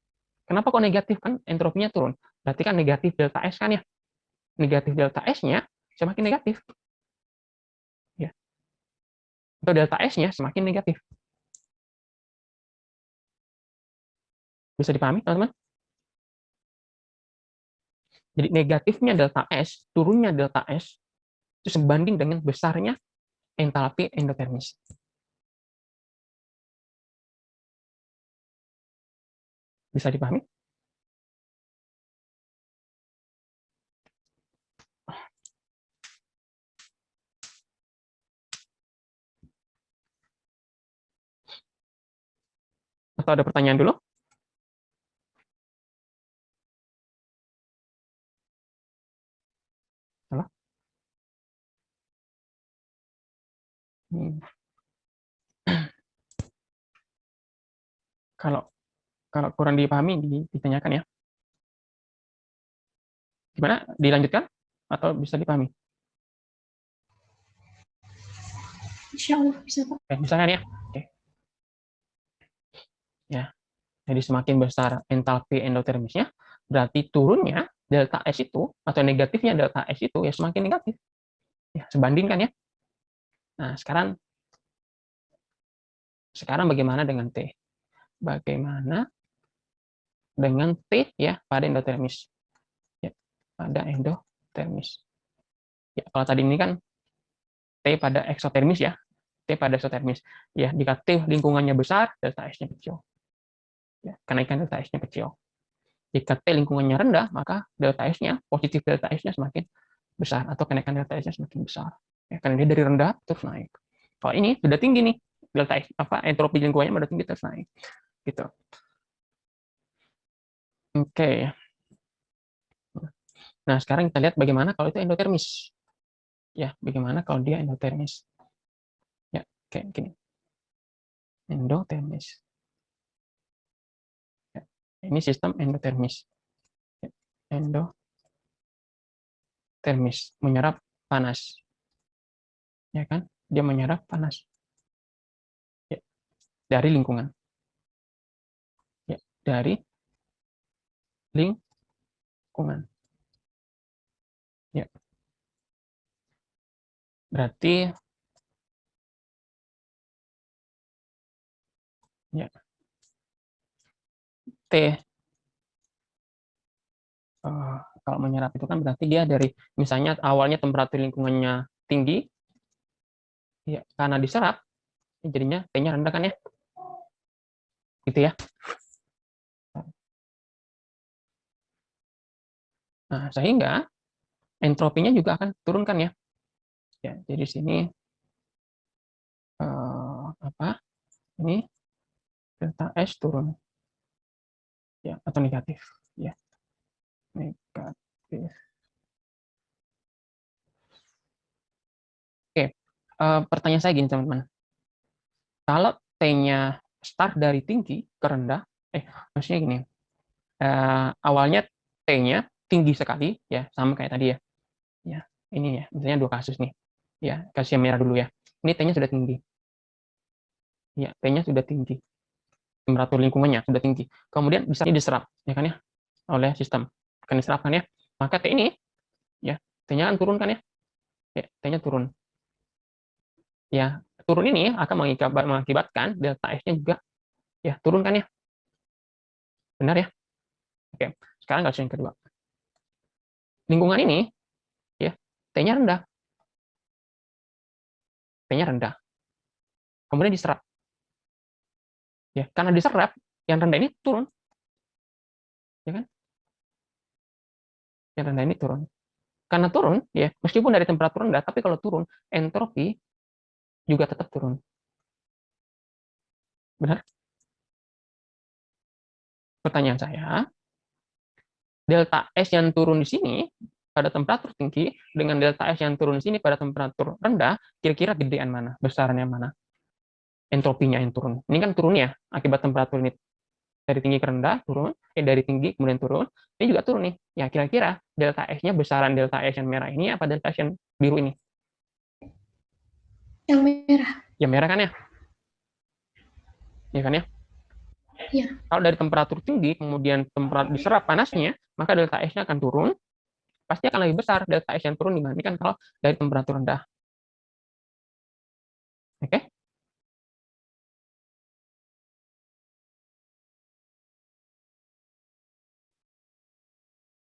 kenapa kok negatif kan? Entropinya turun. Berarti kan negatif delta S kan ya? Negatif delta S-nya semakin negatif. Ya. Atau delta S-nya semakin negatif. Bisa dipahami, teman-teman? Jadi negatifnya delta S, turunnya delta S, itu sebanding dengan besarnya entalpi endotermis. Bisa dipahami? Atau ada pertanyaan dulu? Salah? Kalau kurang dipahami, ditanyakan ya. Gimana? Dilanjutkan? Atau bisa dipahami? insya Allah bisa Pak. Oke, misalkan ya. Oke. Ya. Jadi semakin besar entalpi endotermisnya, berarti turunnya delta S itu, atau negatifnya delta S itu, ya semakin negatif. Ya, sebandingkan ya. Nah, sekarang bagaimana dengan T? Bagaimana dengan T ya pada endotermis? Ya, pada endotermis. Ya, kalau tadi ini kan T pada eksotermis ya. T pada eksotermis. Ya, jika T lingkungannya besar, delta S-nya kecil. Ya, kenaikan delta S-nya kecil. Jika T lingkungannya rendah, maka delta S-nya, positif delta S-nya semakin besar, atau kenaikan delta S-nya semakin besar. Ya, karena dia dari rendah terus naik. Kalau ini sudah tinggi nih, delta S, entropi lingkungannya sudah tinggi terus naik. Gitu. Oke. Nah, sekarang kita lihat bagaimana kalau itu endotermis. Ya, bagaimana kalau dia endotermis. Ya, kayak gini. Endotermis. Ini sistem endotermis. Endotermis, menyerap panas. Ya kan? Dia menyerap panas. Ya, dari lingkungan. Ya, dari lingkungan. Ya. Berarti ya, T kalau menyerap itu kan berarti dia dari misalnya awalnya temperatur lingkungannya tinggi, ya karena diserap jadinya T-nya rendah kan ya, gitu ya. Nah, sehingga entropinya juga akan turun kan ya. Ya, jadi sini apa? Ini delta S turun ya atau negatif ya. Negatif. Oke, pertanyaan saya gini teman-teman. Kalau T-nya start dari tinggi ke rendah, maksudnya gini, awalnya T-nya tinggi sekali, ya sama kayak tadi ya. Ya, ini ya, misalnya dua kasus nih. Ya, kasus yang merah dulu ya. Ini T-nya sudah tinggi. Ya, T-nya sudah tinggi. Temperatur lingkungannya sudah tinggi. Kemudian bisa diserap, ya kan ya, oleh sistem. Akan diserap kan ya. Maka T ini, ya, T-nya kan turun kan ya. Ya, T-nya turun. Ya, turun ini akan mengakibatkan delta S-nya juga ya turun kan ya. Benar ya? Oke, sekarang kasus yang kedua. Lingkungan ini ya, T-nya rendah. T-nya rendah. Kemudian diserap. Ya, karena diserap, yang rendah ini turun. Ya kan? Yang rendah ini turun. Karena turun, ya, meskipun dari temperatur rendah, tapi kalau turun, entropi juga tetap turun. Benar? Pertanyaan saya, delta S yang turun di sini pada temperatur tinggi dengan delta S yang turun di sini pada temperatur rendah, kira-kira gedean mana? Besaran yang mana? Entropinya yang turun. Ini kan turun ya, akibat temperatur ini dari tinggi ke rendah turun, dari tinggi kemudian turun, ini juga turun nih. Ya kira-kira delta S-nya besaran delta S yang merah ini apa delta S yang biru ini? Yang merah. Ya merah kan ya? Ya kan ya? Iya. Kalau dari temperatur tinggi kemudian temperatur diserap panasnya, maka delta S-nya akan turun, pasti akan lebih besar delta S yang turun dibandingkan kalau dari temperatur rendah. Oke?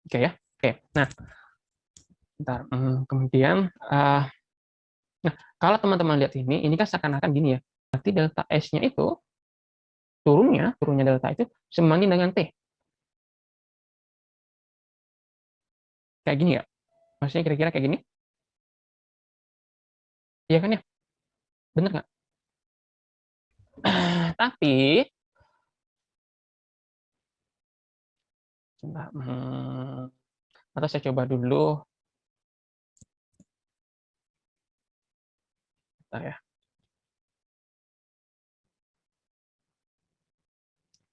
Oke ya. Oke. Nah, bentar. Kemudian, nah kalau teman-teman lihat ini kan seakan-akan gini ya. Berarti delta S-nya itu turunnya delta itu sebanding dengan T. Kayak gini ya. Maksudnya kira-kira kayak gini? Iya kan ya? Bener nggak? Tapi, atau saya coba dulu. Bentar ya.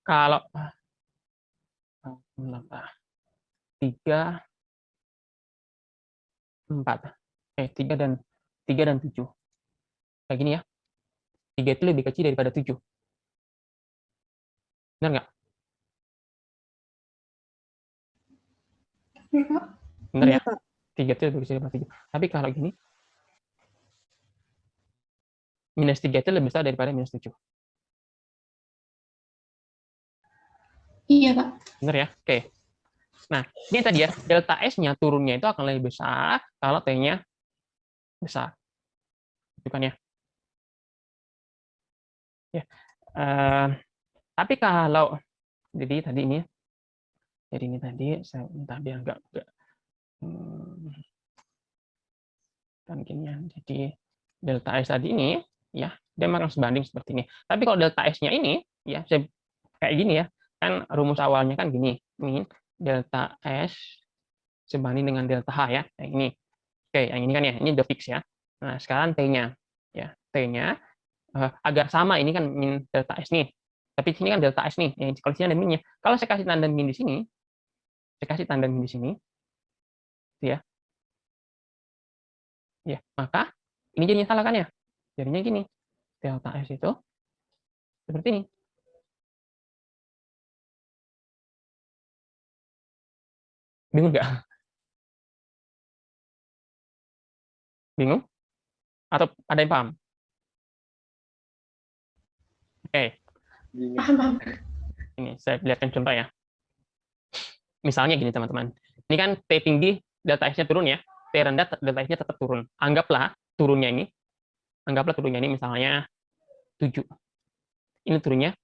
Kalau 3, 4. 3 dan 7. Kayak gini ya. 3 itu lebih kecil daripada 7. Benar nggak? Benar ya? 3 itu lebih kecil daripada 7. Tapi kalau gini, minus 3 itu lebih besar daripada minus 7. Iya, Pak. Benar ya? Oke. Nah, ini tadi ya, delta S-nya turunnya itu akan lebih besar kalau T-nya besar. Itu kan ya? Ya. Tapi kalau jadi tadi ini saya minta biar enggak kan gini ya. Jadi delta S tadi ini ya dia akan sebanding seperti ini. Tapi kalau delta S-nya ini ya saya kayak gini ya. Kan rumus awalnya kan gini. Ini delta S sebanding dengan delta H ya. Yang ini. Oke, yang ini kan ya. Ini udah fix ya. Nah, sekarang T-nya ya. T-nya agar sama ini kan min delta S nih. Tapi di sini kan delta S nih. Kalau di sini ada minnya. Kalau saya kasih tanda min di sini, saya kasih tanda min di sini, ya. Ya, maka ini jadinya salah kan ya? Jadinya gini. Delta S itu seperti ini. Bingung nggak? Bingung? Atau ada yang paham? Oke, Paham, paham. ini saya lihatkan contoh ya. Misalnya gini teman-teman. Ini kan T tinggi, delta S-nya turun ya. T rendah, delta S-nya tetap turun. Anggaplah turunnya ini misalnya 7. Ini turunnya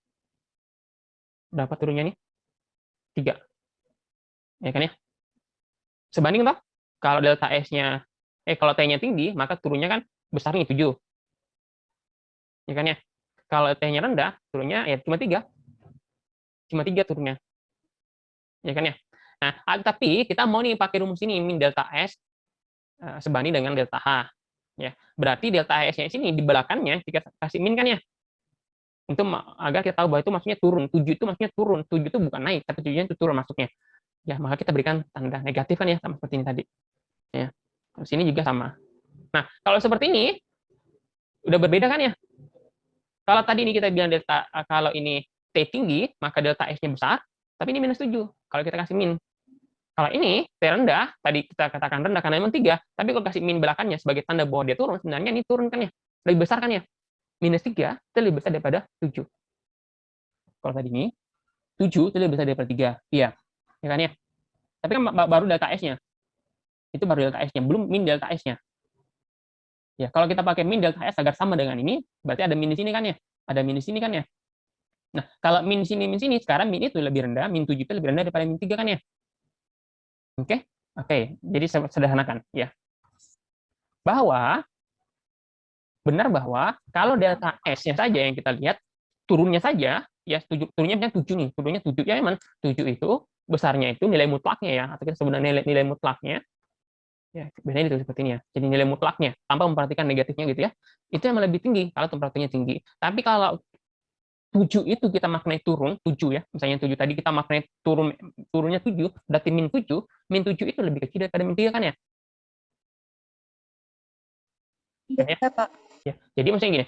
berapa turunnya nih? 3. Ya kan ya? Sebanding toh? Kalau delta S-nya kalau T-nya tinggi, maka turunnya kan besar nih 7. Ya kan ya? Kalau T-nya rendah, turunnya ya cuma 3. Cuma 3 turunnya. Ya kan ya? Nah, tapi kita mau nih pakai rumus ini min delta S sebanding dengan delta H. Ya, berarti delta S-nya sini di belakangnya kita kasih min kan ya? Untuk agar kita tahu bahwa itu maksudnya turun. 7 itu maksudnya turun. 7 itu bukan naik, tapi 7-nya itu turun masuknya. Ya, maka kita berikan tanda negatif kan ya, sama seperti ini tadi. Ya. Di sini juga sama. Nah, kalau seperti ini udah berbeda kan ya? Kalau tadi ini kita bilang delta kalau ini T tinggi, maka delta S-nya besar, tapi ini minus 7. Kalau kita kasih min. Kalau ini T rendah, tadi kita katakan rendah karena memang 3, tapi kalau kasih min belakangnya sebagai tanda bahwa dia turun, sebenarnya ini turun kan ya? Lebih besar kan ya? Minus 3 itu lebih besar daripada 7. Kalau tadi ini 7 itu lebih besar daripada 3. Iya. Ya kan ya? Tapi kan baru delta S-nya. Itu baru delta S-nya, belum min delta S-nya. Ya, kalau kita pakai min delta S agar sama dengan ini, berarti ada min di sini kan ya? Ada min di sini kan ya? Nah, kalau min sini, sekarang min itu lebih rendah, min 7 itu lebih rendah daripada min 3 kan ya? Oke? Oke, jadi sederhanakan ya. Benar bahwa kalau delta S-nya saja yang kita lihat, turunnya saja, ya turunnya misalnya 7 nih, turunnya 7, ya memang 7 itu, besarnya itu nilai mutlaknya ya, atau kita sebut nilai mutlaknya, ya biasanya ditulis seperti ini ya, jadi nilai mutlaknya, tanpa memperhatikan negatifnya gitu ya, itu yang lebih tinggi kalau temperaturnya tinggi. Tapi kalau 7 itu kita maknai turun, 7 ya, misalnya 7 tadi kita maknai turunnya 7, berarti min 7 itu lebih kecil daripada min 3 kan ya? Iya, Pak. Ya, jadi maksudnya gini,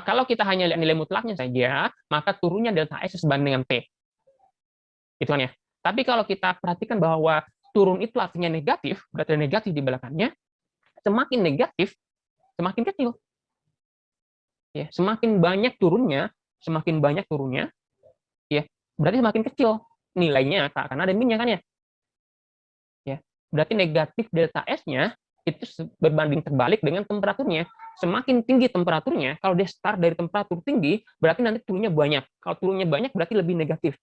kalau kita hanya lihat nilai mutlaknya saja, maka turunnya delta S sebanding dengan T. Itu kan ya. Tapi kalau kita perhatikan bahwa turun itu artinya negatif, berarti ada negatif di belakangnya, semakin negatif, semakin kecil. Ya, semakin banyak turunnya, ya, berarti semakin kecil nilainya, karena ada minnya kan ya. Ya, berarti negatif delta S-nya itu berbanding terbalik dengan temperaturnya. Semakin tinggi temperaturnya, kalau dia start dari temperatur tinggi, berarti nanti turunnya banyak. Kalau turunnya banyak, berarti lebih negatif.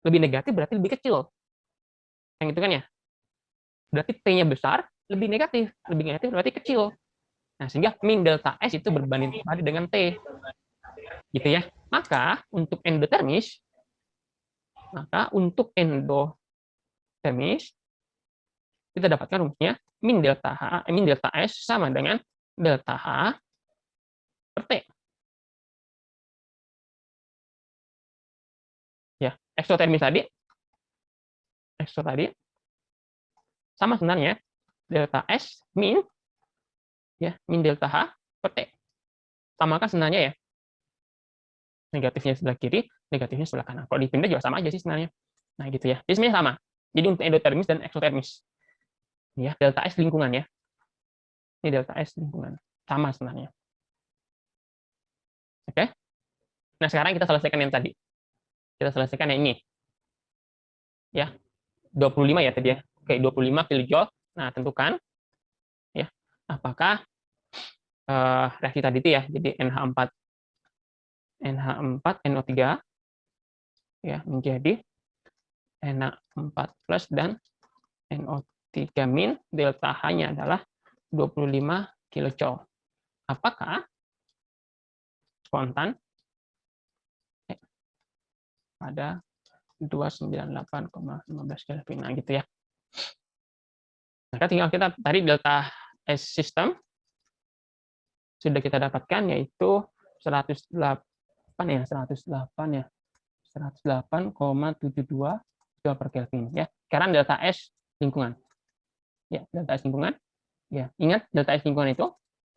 Lebih negatif berarti lebih kecil. Yang itu kan ya. Berarti T-nya besar, lebih negatif. Lebih negatif berarti kecil. Nah, sehingga min delta S itu berbanding terbalik dengan T. Gitu ya. Maka, untuk endotermis, kita dapatkan rumusnya min delta S sama dengan delta H per T. Ya, eksotermis tadi sama sebenarnya delta S min delta H per T. Sama kan sebenarnya ya. Negatifnya sebelah kiri, negatifnya sebelah kanan. Kalau dipindah juga sama aja sih sebenarnya. Nah, gitu ya. Jadi sebenarnya sama. Jadi untuk endotermis dan eksotermis. Ya, delta S lingkungan ya. Ini delta S lingkungan. Sama sebenarnya. Oke. Nah, sekarang kita selesaikan yang tadi. Kita selesaikan yang ini. Ya. 25 ya tadi ya. Oke, 25 kilojoule. Nah, tentukan ya apakah reaksi tadi itu ya. Jadi NH4 NO3 ya menjadi NH4 plus dan NO3 min, delta H-nya adalah 25 kilojoule. Apakah spontan pada 298,15 Kelvin. Nah, gitu ya. Maka tinggal kita tadi delta S system sudah kita dapatkan yaitu 108 ya, 108 ya. 108,72 joule per Kelvin ya. Sekarang delta S lingkungan. Ya, delta S lingkungan. Ya, ingat delta S lingkungan itu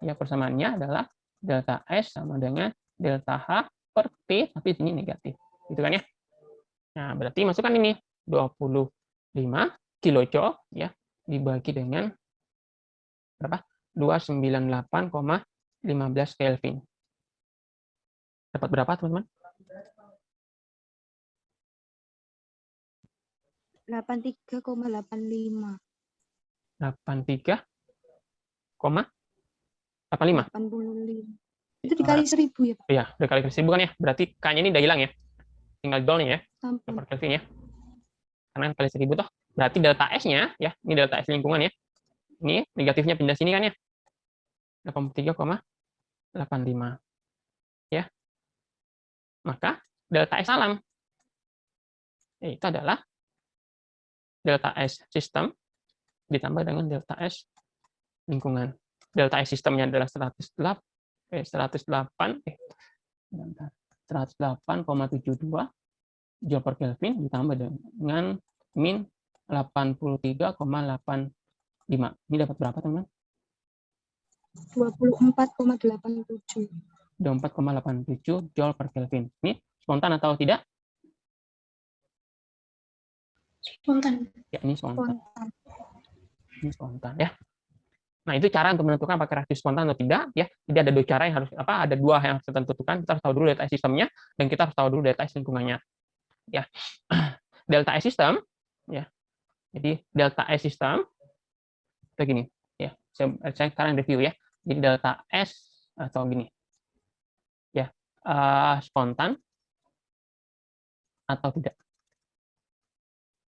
ya persamaannya adalah delta S sama dengan delta H per T, tapi sini negatif. Gitu kan ya. Nah, berarti masukkan ini 25 kilojoule ya dibagi dengan berapa? 298,15 Kelvin. Dapat berapa, teman-teman? 83,85. 83,85. 85. Itu dikali 1000 ya, Pak? Iya, dikali 1000 kan ya. Berarti K-nya ini udah hilang ya. Tinggal joule-nya ya, Ampun. per Kelvin ya. Karena kali 1000 toh. Berarti delta S-nya ya, ini delta S lingkungan ya. Ini negatifnya pindah sini kan ya. 83,85. Ya. Maka delta S alam itu adalah delta S sistem ditambah dengan delta S lingkungan. Delta S sistemnya adalah 108,72 joule per Kelvin ditambah dengan min 83,85. Ini dapat berapa, teman-teman? 24,87. 24,87 joule per Kelvin. Ini spontan atau tidak? Spontan. Ya, ini spontan. Spontan. Ini spontan ya. Nah, itu cara untuk menentukan apakah reaksi spontan atau tidak ya. Jadi ada dua cara yang harus ada dua yang harus kita tentukan. Kita harus tahu dulu delta S sistemnya dan kita harus tahu dulu delta S lingkungannya. Ya. Delta S sistem ya. Jadi delta S sistem itu gini ya. Saya sekarang review ya. Jadi delta S atau gini. Ya. Spontan atau tidak.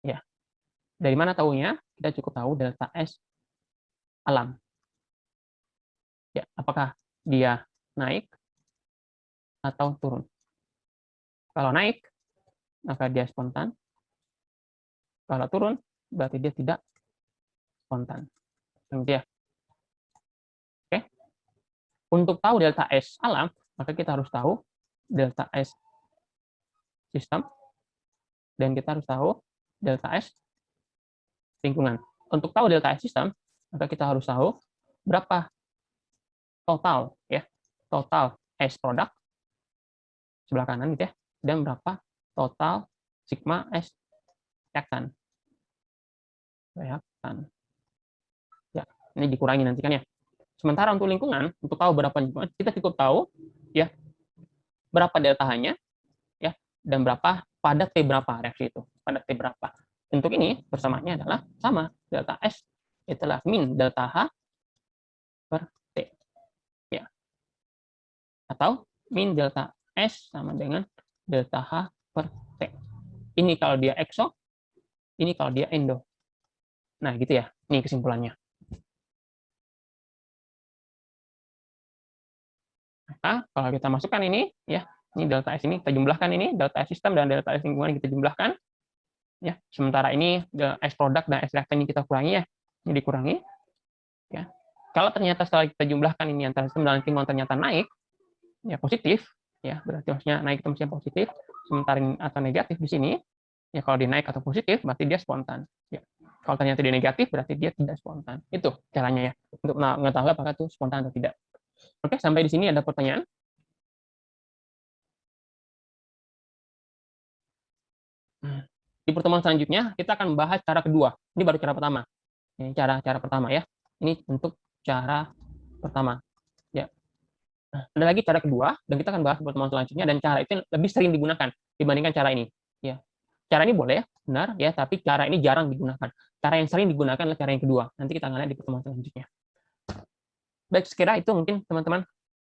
Ya. Dari mana tahunya? Kita cukup tahu delta S alam. Ya, apakah dia naik atau turun? Kalau naik, maka dia spontan. Kalau turun, berarti dia tidak spontan. Ya. Oke. Untuk tahu delta S alam, maka kita harus tahu delta S sistem dan kita harus tahu delta S lingkungan. Untuk tahu delta S sistem, maka kita harus tahu berapa total ya, total S produk sebelah kanan gitu ya, dan berapa total sigma S reaktan. Ya, ini dikurangi nanti kan ya. Sementara untuk lingkungan, untuk tahu berapa lingkungan, kita cukup tahu ya berapa delta H-nya ya dan berapa pada T berapa reaksi itu. Pada T berapa. Untuk ini persamaannya adalah sama, delta S itulah min delta H per T. Ya. Atau min delta S sama dengan delta H per T. Ini kalau dia exo, ini kalau dia endo. Nah, gitu ya. Ini kesimpulannya. Maka kalau kita masukkan ini, ya, ini delta S ini kita jumlahkan ini, delta S sistem dan delta S lingkungan kita jumlahkan. Ya, sementara ini S produk dan S reaktan ini kita kurangi ya. Ini dikurangi. Ya. Kalau ternyata setelah kita jumlahkan ini antara sistem dan lingkungan ternyata naik, ya positif, ya berarti maksudnya naik itu maksudnya positif. Sementara ini atau negatif di sini, ya kalau dia naik atau positif berarti dia spontan. Ya. Kalau ternyata dia negatif berarti dia tidak spontan. Itu caranya ya untuk mengetahui apakah itu spontan atau tidak. Oke, sampai di sini ada pertanyaan? Di pertemuan selanjutnya kita akan membahas cara kedua. Ini baru cara pertama. Ini cara pertama ya. Ini untuk cara pertama. Ya. Nah, ada lagi cara kedua dan kita akan bahas di pertemuan selanjutnya dan cara itu lebih sering digunakan dibandingkan cara ini. Ya. Cara ini boleh, benar ya, tapi cara ini jarang digunakan. Cara yang sering digunakan adalah cara yang kedua. Nanti kita akan lihat di pertemuan selanjutnya. Baik, sekira itu mungkin teman-teman